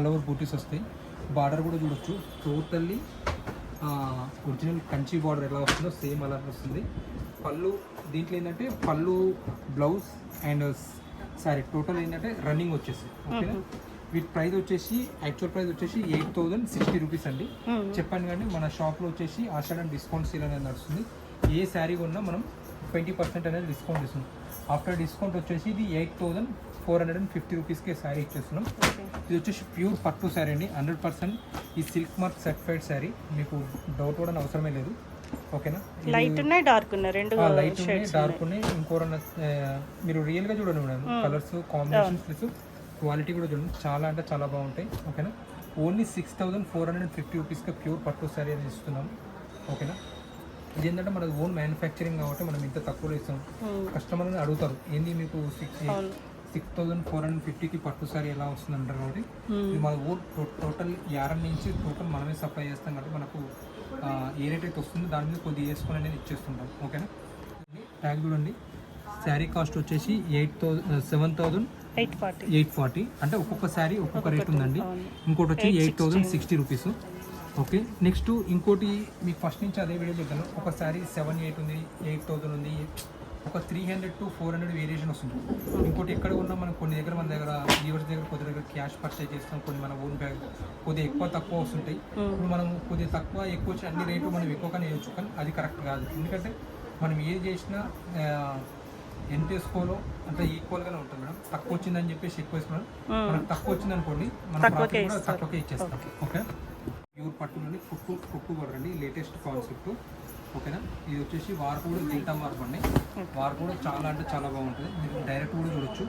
ఓవర్ బూటీస్ వస్తాయి. బార్డర్ కూడా చూడొచ్చు, టోటల్లీ ఒరిజినల్ కంచి బార్డర్ ఎలా వస్తుందో సేమ్ అలా వస్తుంది. పళ్ళు దీంట్లో ఏంటంటే పళ్ళు బ్లౌజ్ అండ్ శారీ టోటల్ ఏంటంటే రన్నింగ్ వచ్చేసి. ఓకేనా. వీటి ప్రైస్ వచ్చేసి యాక్చువల్ ప్రైస్ వచ్చేసి 8,060 రూపీస్ అండి. చెప్పండి కానీ మన షాప్లో వచ్చేసి ఆషాఢం డిస్కౌంట్ సేల్ అనేది నడుస్తుంది. ఏ శారీ కొన్నా మనం 20% అనేది డిస్కౌంట్ ఇస్తున్నాం. ఆఫ్టర్ డిస్కౌంట్ వచ్చేసి ఇది 8,450 రూపీస్కే శారీ ఇచ్చేస్తున్నాం. ఇది వచ్చేసి ప్యూర్ పట్టు శారీ అండి, 100% ఈ సిల్క్ మార్క్ సర్టిఫైడ్ శారీ. మీకు డౌట్ కూడా అవసరమే లేదు. ఓకేనా.
లైట్ ఉన్నాయి, డార్క్ ఉన్నాయి, రెండు
లైట్ ఉన్నాయి, డార్క్ ఉన్నాయి. ఇంకోరన్నా మీరు రియల్గా చూడండి madam, colours combinations plus quality కూడా చూడండి, చాలా అంటే చాలా బాగుంటాయి. ఓకేనా. ఓన్లీ 6,450 రూపీస్కి ప్యూర్ పట్టు శారీ అనేది ఇస్తున్నాం. ఓకేనా. ఇది ఏంటంటే మనది ఓన్ మ్యానుఫ్యాక్చరింగ్ కాబట్టి మనం ఇంత తక్కువలో ఇస్తాం. కస్టమర్ని అడుగుతారు, ఏంది మీకు 6,450కి పట్టు శారీ ఎలా వస్తుంది అంటారు. కాబట్టి ఇది మన ఓన్ టోటల్ యారం నుంచి టోటల్ మనమే సప్లై చేస్తాం కాబట్టి మనకు ఏ రేట్ అయితే వస్తుందో దాని మీద కొద్దిగా వేసుకొని అనేది ఇచ్చేస్తుంటాం. ఓకేనా. ట్యాగ్ చూడండి, శారీ కాస్ట్ వచ్చేసి 7,840 అంటే ఒక్కొక్క శారీ ఒక్కొక్క రేట్ ఉందండి. ఇంకోటి వచ్చి 8,060 రూపీస్. ఓకే. నెక్స్ట్ ఇంకోటి మీకు ఫస్ట్ నుంచి అదే వీడియో చెప్తాను. ఒక శారీ 7,800 ఉంది, 8,000 ఉంది, ఒక 300 to 400 వేరియేషన్ వస్తుంది. ఇంకోటి ఎక్కడ ఉన్నా మనం మన దగ్గర వ్యూవర్స్ దగ్గర కొద్ది దగ్గర క్యాష్ పర్చేజ్ చేస్తాం, కొన్ని మన ఓన్ బ్యాగ్ కొద్దిగా ఎక్కువ తక్కువ వస్తుంటాయి. ఇప్పుడు మనం కొద్దిగా తక్కువ ఎక్కువ వచ్చి అన్ని రేట్లు మనం ఎక్కువగానే వేయచ్చు, కానీ అది కరెక్ట్ కాదు. ఎందుకంటే మనం ఏది చేసినా ఎంత వేసుకోవాలో అంత ఈక్వల్గానే ఉంటుంది మేడం. తక్కువ వచ్చిందని చెప్పేసి ఎక్కువ వేసుకున్నాం, మనకు తక్కువ వచ్చింది అనుకోండి మన ప్రాఫిట్ కూడా తక్కువకే ఇచ్చేస్తాం. ఓకే. ప్యూర్ పట్టు నుండి కుక్కు కూడా అండి, లేటెస్ట్ కాన్సెప్ట్. ఓకేనా. ఇది వచ్చేసి వార్పు కూడా గిల్టా వార్పు అండి. వార్పు కూడా చాలా అంటే చాలా బాగుంటుంది. మీరు డైరెక్ట్ కూడా చూడొచ్చు.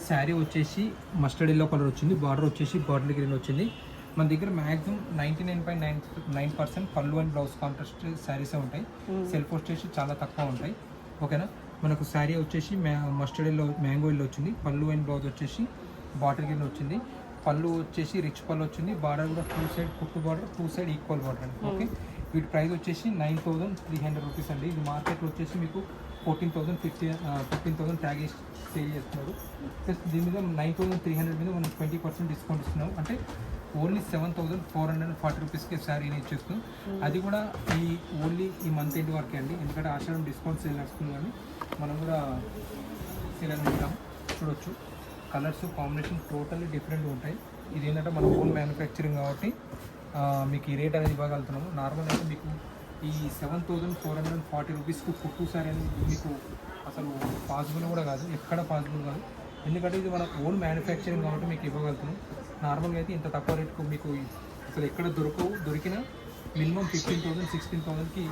శారీ వచ్చేసి మస్టర్డ్ ఎల్లో కలర్ వచ్చింది, బార్డర్ వచ్చేసి బాటిల్ గ్రీన్ వచ్చింది. మన దగ్గర మ్యాక్సిమం 99.9% పళ్ళు అండ్ బ్లౌజ్ కాంట్రాస్ట్ శారీసే ఉంటాయి. సెల్ఫ్ వచ్చేసి చాలా తక్కువ ఉంటాయి. ఓకేనా. మనకు శారీ వచ్చేసి మస్టర్డ్ ఎల్లో మ్యాంగో ఎల్లో వచ్చింది. పళ్ళు అండ్ బ్లౌజ్ వచ్చేసి బాటిల్ గ్రీన్ వచ్చింది. పళ్ళు వచ్చేసి రిచ్ పళ్ళు వచ్చింది. బార్డర్ కూడా 2 సైడ్ కుట్టు బార్డర్, 2 సైడ్ ఈక్వల్ బార్డర్ అండి. ఓకే. వీటి ప్రైస్ వచ్చేసి 9,300 రూపీస్ అండి. ఇది మార్కెట్లో వచ్చేసి మీకు 15,000 ట్యాగ్ వేసి సేల్ చేస్తున్నారు. ప్లస్ దీని మీద 9,300 మీద మనం 20% డిస్కౌంట్ ఇస్తున్నాం. అంటే ఓన్లీ 7,440 రూపీస్కి శారీ అనేది ఇచ్చేస్తున్నాం. అది కూడా ఓన్లీ ఈ మంత్ ఎండ్ వరకే అండి, ఎందుకంటే ఆషాఢం డిస్కౌంట్ సేల్ నడుస్తుంది కానీ మనం కూడా సేల్ అని ఉంటాం. చూడొచ్చు కలర్స్ కాంబినేషన్ టోటల్లీ డిఫరెంట్గా ఉంటాయి. ఇది ఏంటంటే మన ఓన్ మ్యానుఫ్యాక్చరింగ్ కాబట్టి మీకు ఈ రేట్ అనేది ఇవ్వగలుగుతున్నాము. నార్మల్ అయితే మీకు ఈ 7,440 రూపీస్కి కుట్టు శారీ అనేది మీకు అసలు పాసిబుల్ కూడా కాదు, ఎక్కడ పాసిబుల్ కాదు. ఎందుకంటే ఇది మన ఓన్ మ్యానుఫ్యాక్చరింగ్ కాబట్టి మీకు ఇవ్వగలుగుతున్నాం. నార్మల్గా అయితే ఇంత తక్కువ రేటుకు మీకు అసలు ఎక్కడ దొరికినా మినిమం 15,000 16,000కి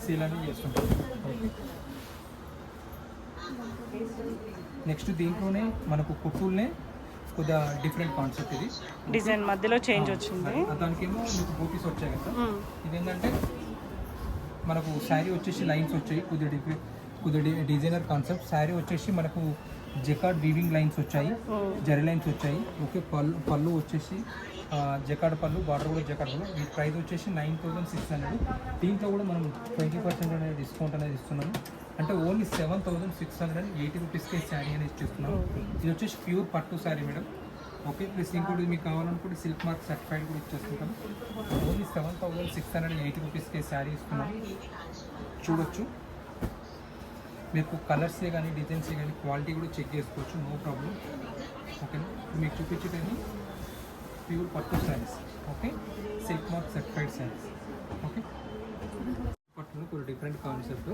సేల్ అనేది చేస్తుంటాం. నెక్స్ట్ దీంట్లోనే మనకు కుట్టుల్నే కొద్దిగా డిఫరెంట్ కాన్సెప్ట్. ఇది
డిజైన్ మధ్యలో చేంజ్ వచ్చింది.
దానికేమో మీకు బూటీస్ వచ్చాయి కదా, ఇదేంటంటే మనకు శారీ వచ్చేసి లైన్స్ వచ్చాయి, కొద్దిగా డిజైనర్ కాన్సెప్ట్. శారీ వచ్చేసి మనకు జకార్డ్ వీవింగ్ లైన్స్ వచ్చాయి, జరీ లైన్స్ వచ్చాయి. ఓకే, పళ్ళు వచ్చేసి జకార్డ్ పళ్ళు, బార్డర్ కూడా జకార్డ్ పళ్ళు. ఈ ప్రైస్ వచ్చేసి 9,600. దీంట్లో కూడా మనం 20% అనేది డిస్కౌంట్ అనేది ఇస్తున్నాము. అంటే ఓన్లీ 7,680 రూపీస్కే శారీ అనేది ఇచ్చేస్తున్నాము. ఇది వచ్చేసి ప్యూర్ పట్టు శారీ మేడం. ఓకే, ప్లస్ ఇంకోటి మీకు కావాలనుకుంటే సిల్క్ మార్క్ సర్టిఫైడ్ కూడా ఇచ్చేస్తుంటాం. ఓన్లీ 7,680 రూపీస్కే శారీ ఇస్తున్నాం. చూడొచ్చు మీకు కలర్సే కానీ డిజైన్సే కానీ క్వాలిటీ కూడా చెక్ చేసుకోవచ్చు, నో ప్రాబ్లం. ఓకేనా, మీకు చూపించేటది ప్యూర్ పట్టు saris. Okay, silk mark certified saris. Okay, పట్టులో కొన్ని డిఫరెంట్ కాన్సెప్ట్.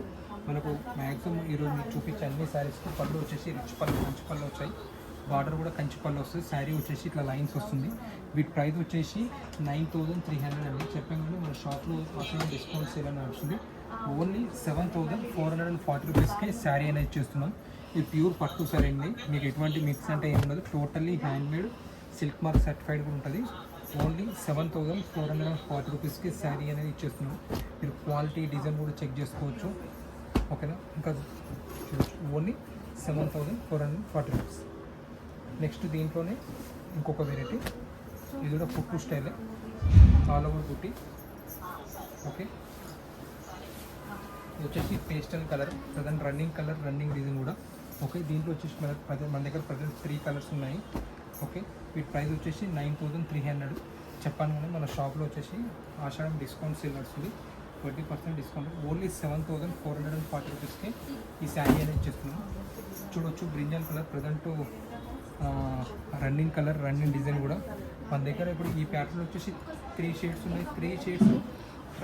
మనకు మ్యాక్సిమం ఈరోజు మీకు చూపించే అన్ని శారీస్కి పళ్ళు వచ్చేసి రిచ్ పళ్ళు, మంచి పళ్ళు వచ్చాయి. బార్డర్ కూడా కంచి పళ్ళు వస్తుంది. శారీ వచ్చేసి ఇట్లా లైన్స్ వస్తుంది. వీటి ప్రైస్ వచ్చేసి 9,300 అండి. చెప్పాం కానీ మన షాప్లో అసలు డిస్కౌంట్ సేల్ అని నడుస్తుంది. ఓన్లీ 7,440 రూపీస్కే శారీ అనేది ఇచ్చేస్తున్నాం. ఇది ప్యూర్ పట్టు శారీ అండి, మీకు ఎటువంటి మిక్స్ అంటే ఏమి ఉండదు. Totally handmade, silk mark certified కూడా ఉంటుంది. ఓన్లీ 7,440 రూపీస్కి శారీ అనేది ఇచ్చేస్తున్నాం. మీరు క్వాలిటీ డిజైన్ కూడా చెక్ చేసుకోవచ్చు. ఓకేనా, ఇంకా ఓన్లీ 7,440 రూపీస్. నెక్స్ట్ దీంట్లోనే ఇంకొక వెరైటీ, ఇది కూడా కుట్టు స్టైలే, ఆల్ ఓవర్ కుట్టి. ఓకే, ఇది వచ్చేసి pastel colour, present running colour, running design కూడా. ఓకే, దీంట్లో వచ్చేసి మన దగ్గర ప్రజెంట్ 3 కలర్స్ ఉన్నాయి. ఓకే, వీటి ప్రైస్ వచ్చేసి 9,300. చెప్పాను కానీ మన షాప్లో వచ్చేసి ఆషాఢం డిస్కౌంట్ సేల్ నడుస్తుంది, 20% డిస్కౌంట్. ఓన్లీ 7,440 రూపీస్కి ఈ శారీ అనేది ఇచ్చేస్తున్నాం. చూడొచ్చు brinjal colour, present running colour, running design కూడా మన దగ్గర. ఇప్పుడు ఈ ప్యాటర్న్ వచ్చేసి 3 షేడ్స్ ఉన్నాయి. 3 షేడ్స్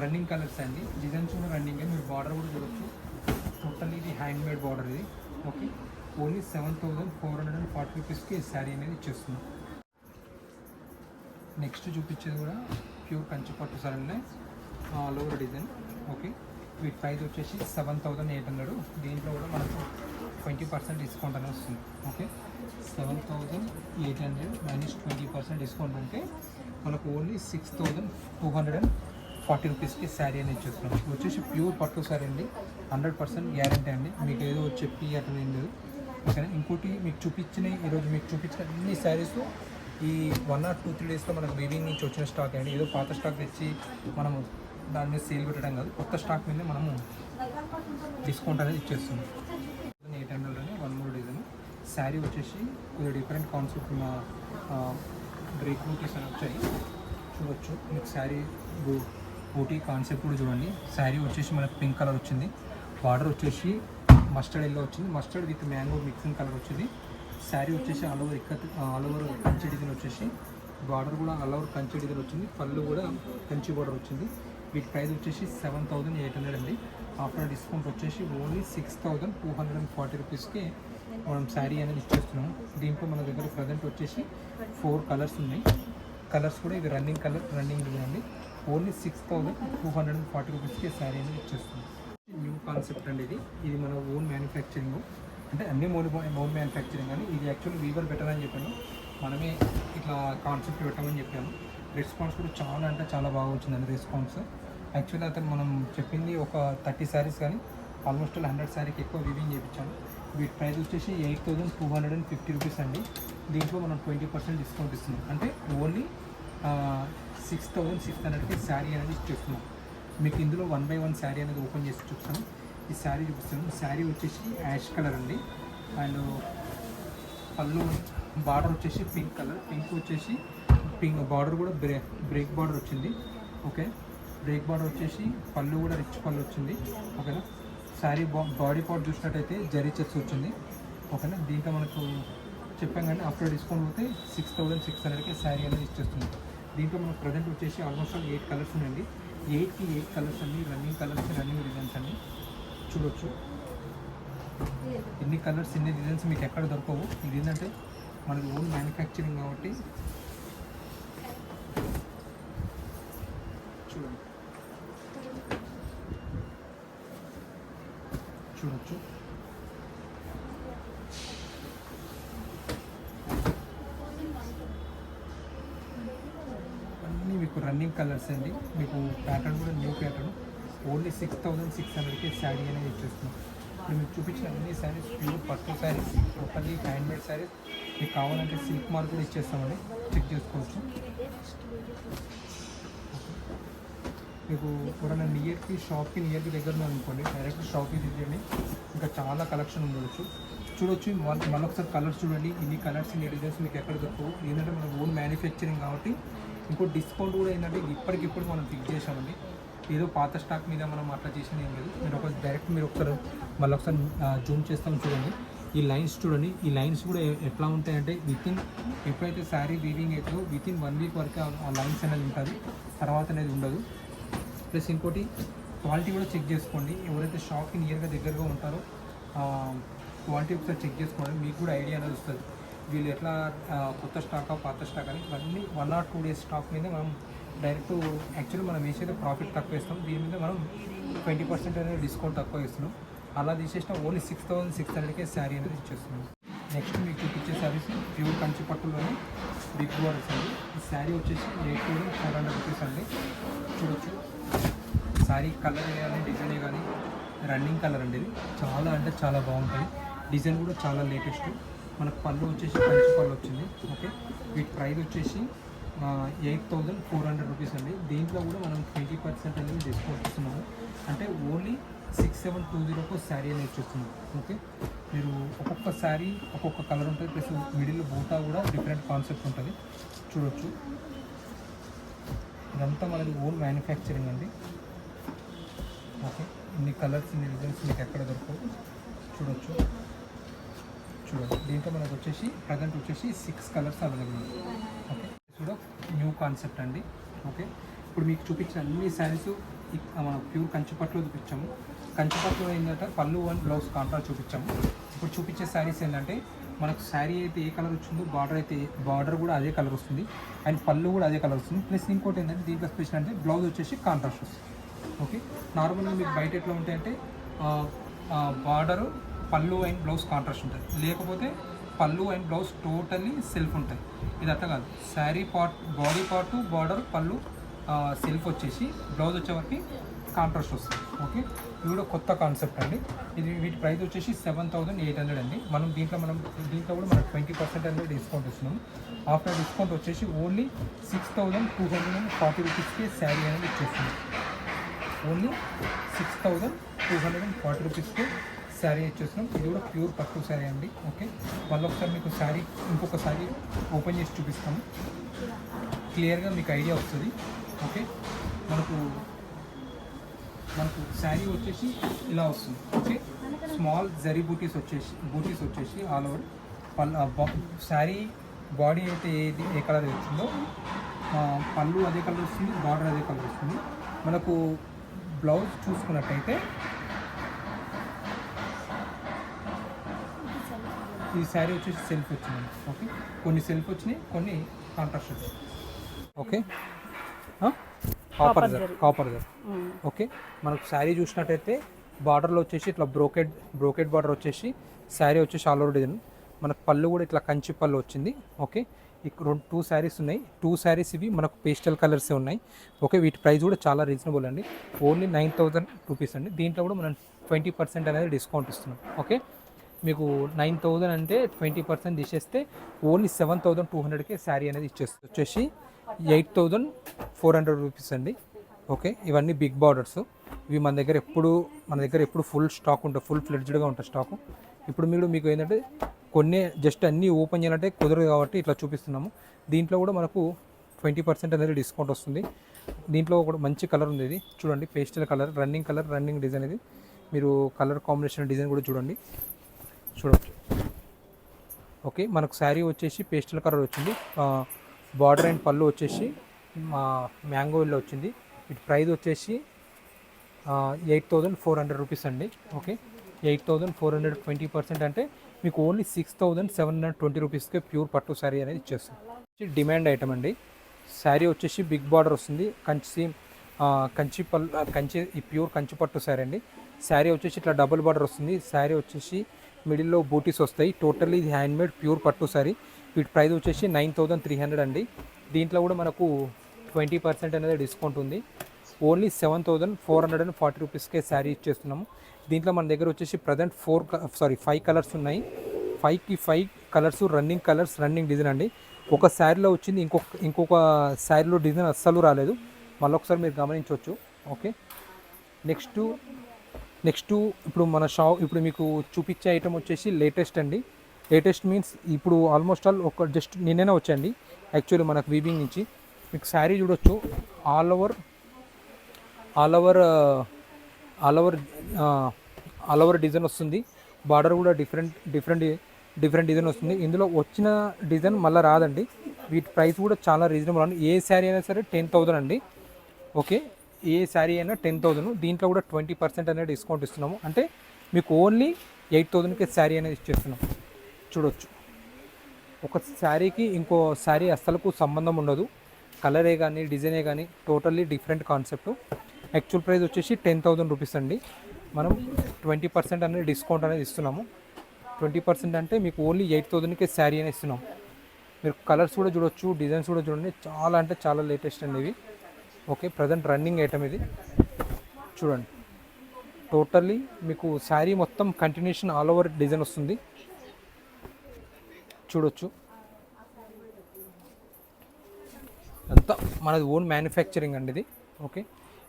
రన్నింగ్ కలర్స్ అండి. డిజైన్స్ కూడా రన్నింగ్. మీరు బార్డర్ కూడా చూడొచ్చు, టోటల్లీ ఇది హ్యాండ్మేడ్ బార్డర్ ఇది. ఓకే, ఓన్లీ 7,440 రూపీస్కి శారీ అనేది ఇచ్చేస్తున్నాం. నెక్స్ట్ చూపించేది కూడా ప్యూర్ కంచి పట్టు శారీనే, ఆల్ ఓవర్ డిజైన్. ఓకే, వీటి ప్రైస్ వచ్చేసి 7,800. దీంట్లో కూడా మనకు 20% డిస్కౌంట్ అనేది వస్తుంది. ఓకే, 7,800 మైనస్ 20% డిస్కౌంట్ అంటే మనకు ఓన్లీ 6,240 రూపీస్కి శారీ అనేది ఇచ్చేస్తున్నాం. వచ్చేసి ప్యూర్ పట్టు శారీ అండి, 100% గ్యారంటీ అండి. మీకు ఏదో చెప్పి అట్లా ఏం లేదు. ఓకేనా, ఇంకోటి మీకు ఈరోజు మీకు చూపించిన అన్ని శారీస్ ఈ 1 or 2-3 డేస్లో మనకు వీవింగ్ నుంచి వచ్చిన స్టాక్ అండి. ఏదో పాత స్టాక్ తెచ్చి మనము దాని మీద సేల్ పెట్టడం కాదు, కొత్త స్టాక్ మీద మనము డిస్కౌంట్ అనేది ఇచ్చేస్తున్నాం. 800లోనే 1 more డిజైన్. శారీ వచ్చేసి కొద్దిగా డిఫరెంట్ కాన్సెప్ట్ ఉన్న డ్రేక్ బూటీస్ అని వచ్చాయి. చూడొచ్చు మీకు శారీ బూటీ కాన్సెప్ట్ కూడా చూడండి. శారీ వచ్చేసి మనకు పింక్ కలర్ వచ్చింది, బార్డర్ వచ్చేసి మస్టర్డ్ ఎల్లో వచ్చింది, mustard with mango mixing colour వచ్చింది. శారీ వచ్చేసి ఆల్ ఓవర్ కంచి డిజైన్ వచ్చేసి, బార్డర్ కూడా ఆల్ ఓవర్ కంచి డిజైన్ వచ్చింది, పళ్ళు కూడా కంచి బార్డర్ వచ్చింది. వీటి ప్రైస్ వచ్చేసి 7,800 అండి. ఆఫ్టర్ డిస్కౌంట్ వచ్చేసి ఓన్లీ 6,240 రూపీస్కి మనం శారీ అనేది ఇచ్చేస్తున్నాం. దీంట్లో మన దగ్గర ప్రజెంట్ వచ్చేసి 4 కలర్స్ ఉన్నాయి. కలర్స్ కూడా ఇది రన్నింగ్ కలర్, రన్నింగ్ డిజైన్ అండి. ఓన్లీ 6,240 రూపీస్కి శారీ అనేది ఇచ్చేస్తున్నాం. న్యూ కాన్సెప్ట్ అండి ఇది మన ఓన్ మ్యానుఫ్యాక్చరింగ్. అంటే అన్నీ ఓన్ మ్యానుఫ్యాక్చరింగ్ కానీ ఇది యాక్చువల్లీ వీవర్ బెటర్ అని చెప్పాను, మనమే ఇట్లా కాన్సెప్ట్ పెట్టామని చెప్పాను. రెస్పాన్స్ కూడా చాలా అంటే చాలా బాగా వచ్చిందండి రెస్పాన్స్. యాక్చువల్లీ అతను మనం చెప్పింది ఒక 30 శారీస్ కానీ ఆల్మోస్ట్ 100 శారీకి ఎక్కువ వీవింగ్ చేయించాము. వీటి ప్రైస్ వచ్చేసి 8,250 రూపీస్ అండి. దీంట్లో మనం 20% డిస్కౌంట్ ఇస్తున్నాం. అంటే ఓన్లీ 6,600కి శారీ అనేది ఇచ్చేస్తున్నాం. మీకు ఇందులో 1 by 1 శారీ అనేది ఓపెన్ చేసి చూస్తాను. ఈ శారీ చూపిస్తాను. శారీ వచ్చేసి యాష్ కలర్ అండి. అండ్ పళ్ళు బార్డర్ వచ్చేసి పింక్ కలర్. పింక్ వచ్చేసి పింక్ బార్డర్ కూడా బ్రేక్ బార్డర్ వచ్చింది. ఓకే, బ్రేక్ బార్డర్ వచ్చేసి పళ్ళు కూడా రిచ్ పళ్ళు వచ్చింది. ఓకేనా, శారీ బాడీ పార్ట్ చూసినట్టయితే జరీ చెక్స్ వచ్చింది. ఓకేనా, దీంట్లో మనకు చెప్పాం కానీ ఆఫ్టర్ డిస్కౌంట్ పోతే 6600కి శారీ అనేది ఇచ్చేస్తుంది. దీంట్లో మనకు ప్రజెంట్ వచ్చేసి ఆల్మోస్ట్ 8 కలర్స్ ఉన్నాయండి. 8కి 8 కలర్స్ అన్ని రన్నింగ్ కలర్స్, రన్నింగ్ డిజైన్స్ అన్ని చూడొచ్చు. ఇన్ని కలర్స్ ఇన్ని డిజైన్స్ మీకు ఎక్కడ దొరకవు. ఇది ఏంటంటే మనది ఓన్ మ్యానుఫ్యాక్చరింగ్ కాబట్టి చూడండి, చూడొచ్చు. అన్నీ మీకు రన్నింగ్ కలర్స్ అండి. మీకు ప్యాటర్న్ కూడా న్యూ ప్యాటర్న్. ఓన్లీ 6600కి శారీ అనేది ఇచ్చేస్తున్నాం. ఇప్పుడు మీకు చూపించిన అన్ని శారీస్ ప్యూర్ పట్టు శారీస్, ఒకటి హ్యాండ్మేడ్ శారీస్. మీకు కావాలంటే సిల్క్ మార్క్ కూడా ఇచ్చేస్తామండి, చెక్ చేసుకోవచ్చు. మీకు ఎవరైనా నియర్కి షాప్కి నియర్కి దగ్గర అనుకోండి, డైరెక్ట్ షాప్కి తీయండి, ఇంకా చాలా కలెక్షన్ ఉండవచ్చు. చూడొచ్చు. మళ్ళొకసారి కలర్స్ చూడండి. ఇన్ని కలర్స్ ఇన్ని డిజైన్స్ మీకు ఎక్కడ దొరకవు. ఏంటంటే మన ఓన్ మ్యానుఫ్యాక్చరింగ్ కాబట్టి ఇంకో డిస్కౌంట్ కూడా ఏంటంటే ఇప్పటికిప్పుడు మనం ఫిక్స్ చేసామండి. ఏదో పాత స్టాక్ మీద మనం అట్లా చేసిన ఏం లేదు. మీరు ఒక డైరెక్ట్ మీరు ఒకసారి మళ్ళీ ఒకసారి జూమ్ చేస్తాం చూడండి. ఈ లైన్స్ చూడండి. ఈ లైన్స్ కూడా ఎట్లా ఉంటాయంటే ఎప్పుడైతే శారీ వీవింగ్ అవుతుందో వితిన్ 1 వీక్ వరకు ఆ లైన్స్ అనేది ఉంటుంది, తర్వాత అనేది ఉండదు. ప్లస్ ఇంకోటి క్వాలిటీ కూడా చెక్ చేసుకోండి. ఎవరైతే షాప్కి నియర్గా దగ్గరగా ఉంటారో క్వాలిటీ ఒకసారి చెక్ చేసుకోండి, మీకు కూడా ఐడియా అనేది వస్తుంది. వీళ్ళు ఎట్లా కొత్త స్టాకా పాత స్టాక్ అని ఇవన్నీ 1 or 2 days స్టాక్ మీద మనం డైరెక్ట్ యాక్చువల్లీ మనం వేసేది ప్రాఫిట్ తక్కువ ఇస్తాం. దీని మీద మనం 20% అనేది డిస్కౌంట్ తక్కువ ఇస్తున్నాం. అలా తీసేసిన ఓన్లీ 6600కే శారీ అనేది ఇచ్చేస్తున్నాం. నెక్స్ట్ మీకు చూపించే శారీస్ ప్యూర్ కంచి పట్టులోనే బిగ్ బోర్డర్స్ అండి. ఈ శారీ వచ్చేసి 8400 రూపీస్ అండి. చూడొచ్చు. శారీ కలర్ కానీ డిజైన్ కానీ రన్నింగ్ కలర్ అండి. ఇది చాలా అంటే చాలా బాగుంటుంది. డిజైన్ కూడా చాలా లేటెస్ట్. మనకు పళ్ళు వచ్చేసి కంచి పళ్ళు వచ్చింది. ఓకే, వీటి ప్రైస్ వచ్చేసి 8400 రూపీస్ అండి. దీంట్లో కూడా మనం 20% అనేది డిస్కౌంట్ ఇస్తున్నాము. అంటే ఓన్లీ 6720కు శారీ అనేది చూస్తున్నాం. ఓకే, మీరు ఒక్కొక్క శారీ ఒక్కొక్క కలర్ ఉంటుంది. ప్లస్ మిడిల్ బూటా కూడా డిఫరెంట్ కాన్సెప్ట్ ఉంటుంది. చూడొచ్చు. ఇదంతా మనది ఓన్ మ్యానుఫ్యాక్చరింగ్ అండి. ఓకే, ఇన్ని కలర్స్ ఇన్ని డిజైన్స్ మీకు ఎక్కడ దొరకవు. చూడొచ్చు. చూడండి, దీంట్లో మనకు వచ్చేసి ప్రజెంట్ వచ్చేసి 6 కలర్స్ అవైలబుల్ ఉంది. ఓకే, కూడా న్యూ కాన్సెప్ట్ అండి. ఓకే, ఇప్పుడు మీకు చూపించిన అన్ని శారీస్ మనం ప్యూర్ కంచిపట్లో చూపించాము. కంచిపట్లో ఏంటంటే పళ్ళు అండ్ బ్లౌజ్ కాంట్రాస్ట్ చూపించాము. ఇప్పుడు చూపించే శారీస్ ఏంటంటే మనకు శారీ అయితే ఏ కలర్ వచ్చిందో బార్డర్ కూడా అదే కలర్ వస్తుంది, అండ్ పళ్ళు కూడా అదే కలర్ వస్తుంది. ప్లస్ ఇంకోటి ఏంటంటే దీంట్లో స్పెషల్ అంటే బ్లౌజ్ వచ్చేసి కాంట్రాస్ట్ వస్తుంది. ఓకే, నార్మల్గా మీకు బయట ఎట్లా ఉంటాయంటే బార్డరు పళ్ళు అండ్ బ్లౌజ్ కాంట్రాస్ట్ ఉంటుంది, లేకపోతే పళ్ళు అండ్ బ్లౌజ్ టోటల్లీ సెల్ఫ్ ఉంటాయి. ఇది అట్లా కాదు. Sari part body part border పళ్ళు సెల్ఫ్ వచ్చేసి బ్లౌజ్ వచ్చేవరకు కాంట్రాస్ట్ వస్తుంది. ఓకే, ఇది కూడా కొత్త కాన్సెప్ట్ అండి. ఇది వీటి ప్రైస్ వచ్చేసి 7800 అండి. దీంట్లో కూడా మనకు 20% అనేది డిస్కౌంట్ ఇస్తున్నాం. ఆఫ్టర్ డిస్కౌంట్ వచ్చేసి ఓన్లీ 6240 రూపీస్కి శారీ అనేది ఇచ్చేస్తుంది. ఓన్లీ 6240 రూపీస్కి శారీ ఇచ్చేస్తున్నాం. ఇది కూడా ప్యూర్ పట్టు శారీ అండి. ఓకే, మళ్ళీ ఒకసారి మీకు శారీ ఇంకొక శారీ ఓపెన్ చేసి చూపిస్తాము, క్లియర్గా మీకు ఐడియా వస్తుంది. ఓకే, మనకు శారీ వచ్చేసి ఇలా వస్తుంది. ఓకే, స్మాల్ జరీ బూటీస్ వచ్చేసి ఆల్ ఓవర్ శారీ బాడీ అయితే ఏ కలర్ వచ్చిందో పళ్ళు అదే కలర్ వస్తుంది, బార్డర్ అదే కలర్ వస్తుంది. మనకు బ్లౌజ్ చూసుకున్నట్టయితే ఈ శారీ వచ్చేసి సెల్ఫ్ వచ్చింది. ఓకే, కొన్ని సెల్ఫ్ వచ్చినాయి, కొన్ని కాంట్రాస్ట్ వచ్చినాయి. Okay, copper జర్. ఓకే, మనకు శారీ చూసినట్టయితే బార్డర్లో వచ్చేసి ఇట్లా బ్రోకెడ్ బార్డర్ వచ్చేసి శారీ వచ్చేసి ఆల్ ఓవర్ డిజైన్. మనకు పళ్ళు కూడా ఇట్లా కంచి పళ్ళు వచ్చింది. ఓకే, ఇక్కడ 2 శారీస్ ఉన్నాయి. 2 శారీస్ ఇవి మనకు పేస్టల్ కలర్సే ఉన్నాయి. ఓకే, వీటి ప్రైస్ కూడా చాలా రీజనబుల్ అండి. ఓన్లీ 9000 రూపీస్ అండి. దీంట్లో కూడా మనం 20% అనేది డిస్కౌంట్ ఇస్తున్నాం. ఓకే, మీకు 9000 అంటే 20% తీసేస్తే ఓన్లీ 7200కే శారీ అనేది ఇచ్చేస్తుంది. వచ్చేసి 8400 రూపీస్ అండి. ఓకే, ఇవన్నీ బిగ్ బార్డర్స్. ఇవి మన దగ్గర ఎప్పుడు ఫుల్ స్టాక్ ఉంటుంది, ఫుల్ ఫ్లెడ్జ్డ్గా ఉంటుంది స్టాకు. ఇప్పుడు మీకు ఏంటంటే కొన్ని జస్ట్ అన్నీ ఓపెన్ చేయాలంటే కుదరదు కాబట్టి ఇట్లా చూపిస్తున్నాము. దీంట్లో కూడా మనకు 20% అనేది డిస్కౌంట్ వస్తుంది. దీంట్లో కూడా మంచి కలర్ ఉంది, ఇది చూడండి, పేస్టల్ కలర్, రన్నింగ్ డిజైన్. ఇది మీరు కలర్ కాంబినేషన్ డిజైన్ కూడా చూడండి, చూడవచ్చు. ఓకే, మనకు శారీ వచ్చేసి పేస్టల్ కలర్ వచ్చింది, బార్డర్ అండ్ పళ్ళు వచ్చేసి మ్యాంగో ఎల్లో వచ్చింది. వీటి ప్రైస్ వచ్చేసి 8,400 రూపీస్ అండి. ఓకే, 8,400 20% అంటే మీకు ఓన్లీ 6,720 రూపీస్కే ప్యూర్ పట్టు శారీ అనేది ఇచ్చేస్తుంది. డిమాండ్ ఐటమ్ అండి. శారీ వచ్చేసి బిగ్ బార్డర్ వస్తుంది, కంచి ఈ ప్యూర్ కంచి పట్టు శారీ అండి. శారీ వచ్చేసి ఇట్లా డబుల్ బార్డర్ వస్తుంది. శారీ వచ్చేసి మిడిల్లో బూటీస్ వస్తాయి. టోటల్లీ ఇది హ్యాండ్మేడ్ ప్యూర్ పట్టు శారీ. వీటి ప్రైస్ వచ్చేసి 9,300 అండి. దీంట్లో కూడా మనకు 20% అనేది డిస్కౌంట్ ఉంది. ఓన్లీ 7,440 రూపీస్కే శారీ ఇచ్చేస్తున్నాము. దీంట్లో మన దగ్గర వచ్చేసి ప్రజెంట్ 5 కలర్స్ ఉన్నాయి. 5 కలర్స్ రన్నింగ్ డిజైన్ అండి. ఒక శారీలో వచ్చింది, ఇంకొక శారీలో డిజైన్ అస్సలు రాలేదు. మళ్ళీ ఒకసారి మీరు గమనించవచ్చు. ఓకే, నెక్స్ట్ ఇప్పుడు మీకు చూపించే ఐటమ్ వచ్చేసి లేటెస్ట్ అండి. లేటెస్ట్ మీన్స్ ఇప్పుడు ఆల్మోస్ట్ ఆల్ జస్ట్ నిన్ననే వచ్చండి యాక్చువల్లీ మనకు వీవింగ్ నుంచి. మీకు శారీ చూడొచ్చు, ఆల్ ఓవర్ డిజైన్ వస్తుంది. బార్డర్ కూడా డిఫరెంట్ డిజైన్ వస్తుంది. ఇందులో వచ్చిన డిజైన్ మళ్ళీ రాదండి. వీటి ప్రైస్ కూడా చాలా రీజనబుల్ అండి. ఏ శారీ అయినా సరే 10,000 అండి. ఓకే, ఏ శారీ అయినా 10,000. దీంట్లో కూడా 20% అనేది డిస్కౌంట్ ఇస్తున్నాము. అంటే మీకు ఓన్లీ 8,000కే శారీ అనేది ఇచ్చేస్తున్నాం. చూడొచ్చు, ఒక శారీకి ఇంకో శారీ అస్సలకు సంబంధం ఉండదు. కలరే కానీ డిజైనే కానీ totally different concept. Actual price వచ్చేసి 10,000 రూపీస్ అండి. మనం 20% అనేది డిస్కౌంట్ అనేది ఇస్తున్నాము. 20% అంటే మీకు ఓన్లీ 8,000కే శారీ అనేది ఇస్తున్నాం. మీరు కలర్స్ కూడా చూడొచ్చు, డిజైన్స్ కూడా చూడండి, చాలా అంటే చాలా లేటెస్ట్ అండి ఇవి. ఓకే, ప్రజెంట్ రన్నింగ్ ఐటమ్ ఇది. చూడండి, టోటల్లీ మీకు శారీ మొత్తం కంటిన్యూషన్ ఆల్ ఓవర్ డిజైన్ వస్తుంది. చూడొచ్చు, అంతా మనది ఓన్ మ్యానుఫ్యాక్చరింగ్ అండి ఇది. ఓకే,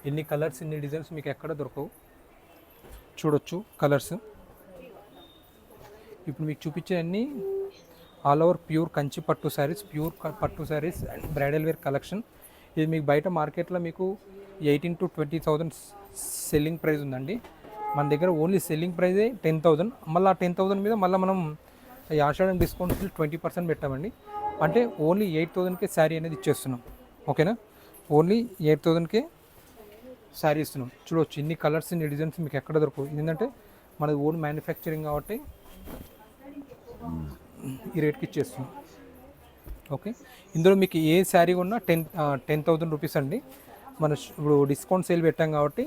ఎన్ని కలర్స్ ఎన్ని డిజైన్స్ మీకు ఎక్కడ దొరకవు. చూడొచ్చు కలర్స్. ఇప్పుడు మీకు చూపించే అన్ని ఆల్ ఓవర్ ప్యూర్ కంచి పట్టు sarees and bridal wear collection. ఇది మీకు బయట మార్కెట్లో మీకు 18,000 to 20,000 సెల్లింగ్ ప్రైస్ ఉందండి. మన దగ్గర ఓన్లీ సెల్లింగ్ ప్రైజే 10,000. మళ్ళీ ఆ 10,000 మీద మళ్ళీ మనం ఈ ఆషాఢం డిస్కౌంట్ 20% పెట్టామండి. అంటే ఓన్లీ 8,000కే శారీ అనేది ఇచ్చేస్తున్నాం. ఓకేనా, ఓన్లీ 8,000కే శారీ ఇస్తున్నాం. చూడవచ్చు, ఇన్ని కలర్స్ ఇన్ని డిజైన్స్ మీకు ఎక్కడ దొరకవు. ఏంటంటే మనది ఓన్ మ్యానుఫ్యాక్చరింగ్ కాబట్టి ఈ రేట్కి ఇచ్చేస్తున్నాం. ఓకే, ఇందులో మీకు ఏ శారీ ఉన్నా 10,000 రూపీస్ అండి. మన ఇప్పుడు డిస్కౌంట్ సేల్ పెట్టాం కాబట్టి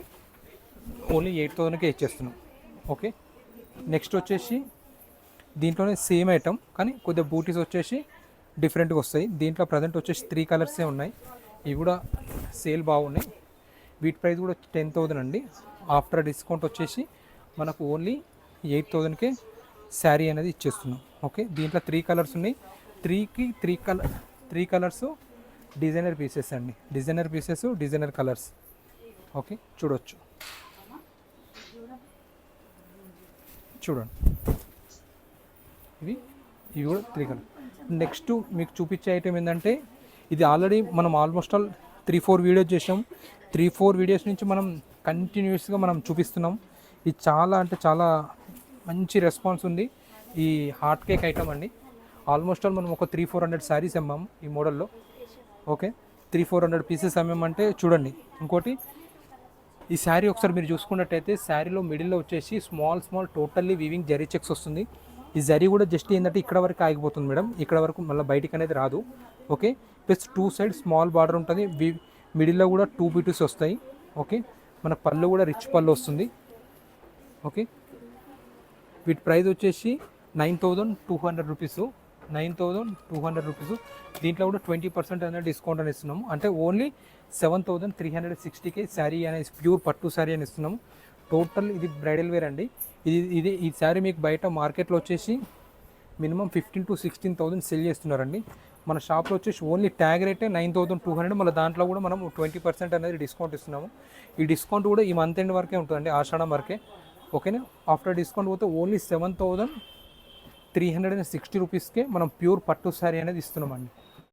ఓన్లీ 8,000కే ఇచ్చేస్తున్నాం. ఓకే, నెక్స్ట్ వచ్చేసి దీంట్లోనే సేమ్ ఐటమ్ కానీ కొద్దిగా బూటీస్ వచ్చేసి డిఫరెంట్గా వస్తాయి. దీంట్లో ప్రజెంట్ వచ్చేసి 3 కలర్సే ఉన్నాయి. ఇవి కూడా సేల్ బాగున్నాయి. వీటి ప్రైస్ కూడా 10,000 అండి. ఆఫ్టర్ డిస్కౌంట్ వచ్చేసి మనకు ఓన్లీ 8,000కే శారీ అనేది ఇచ్చేస్తున్నాం. ఓకే, దీంట్లో 3 కలర్స్ ఉన్నాయి. 3 కలర్స్ డిజైనర్ పీసెస్ అండి. Designer colours. ఓకే, చూడవచ్చు, చూడండి, ఇవి కూడా 3 కలర్. నెక్స్ట్ మీకు చూపించే ఐటమ్ ఏంటంటే ఇది ఆల్రెడీ మనం ఆల్మోస్ట్ ఆల్ 3-4 వీడియోస్ చేసాం. 3-4 వీడియోస్ నుంచి మనం కంటిన్యూస్గా మనం చూపిస్తున్నాం. ఇది చాలా అంటే చాలా మంచి రెస్పాన్స్ ఉంది. ఈ హాట్ కేక్ ఐటమ్ అండి. ఆల్మోస్ట్ ఆల్ మనం ఒక 300-400 శారీస్ అమ్మాము ఈ మోడల్లో. ఓకే, 300-400 పీసెస్ అమ్మామంటే చూడండి. ఇంకోటి, ఈ శారీ ఒకసారి మీరు చూసుకున్నట్టయితే శారీలో మిడిల్లో వచ్చేసి small totally weaving zari checks వస్తుంది. ఈ జరీ కూడా జస్ట్ ఏంటంటే ఇక్కడ వరకు ఆగిపోతుంది మేడం, ఇక్కడ వరకు మళ్ళీ బయటికి అనేది రాదు. Okay, plus 2 side small border ఉంటుంది. మిడిల్లో కూడా 2 బీటీస్ వస్తాయి. ఓకే, మన పళ్ళు కూడా రిచ్ పళ్ళు వస్తుంది. ఓకే, వీటి ప్రైస్ వచ్చేసి 9,200 రూపీస్. 9,200 రూపీస్. దీంట్లో కూడా 20% అనేది డిస్కౌంట్ అని ఇస్తున్నాము. అంటే ఓన్లీ 7,360కే శారీ అనేది ప్యూర్ పట్టు శారీ అని ఇస్తున్నాము. టోటల్ ఇది బ్రైడల్ వేర్ అండి. ఈ శారీ మీకు బయట మార్కెట్లో వచ్చేసి మినిమం 15,000 to 16,000 సెల్ చేస్తున్నారండి. మన షాప్లో వచ్చేసి ఓన్లీ ట్యాగ్ రేటే 9200, మళ్ళీ దాంట్లో కూడా మనం 20% అనేది డిస్కౌంట్ ఇస్తున్నాము. ఈ డిస్కౌంట్ కూడా ఈ మంత్ ఎండ్ వరకే ఉంటుందండి, ఆషాఢం వరకే. ఓకేనా, ఆఫ్టర్ డిస్కౌంట్ పోతే ఓన్లీ 7360 రూపీస్కే మనం ప్యూర్ పట్టు శారీ అనేది ఇస్తున్నామండి.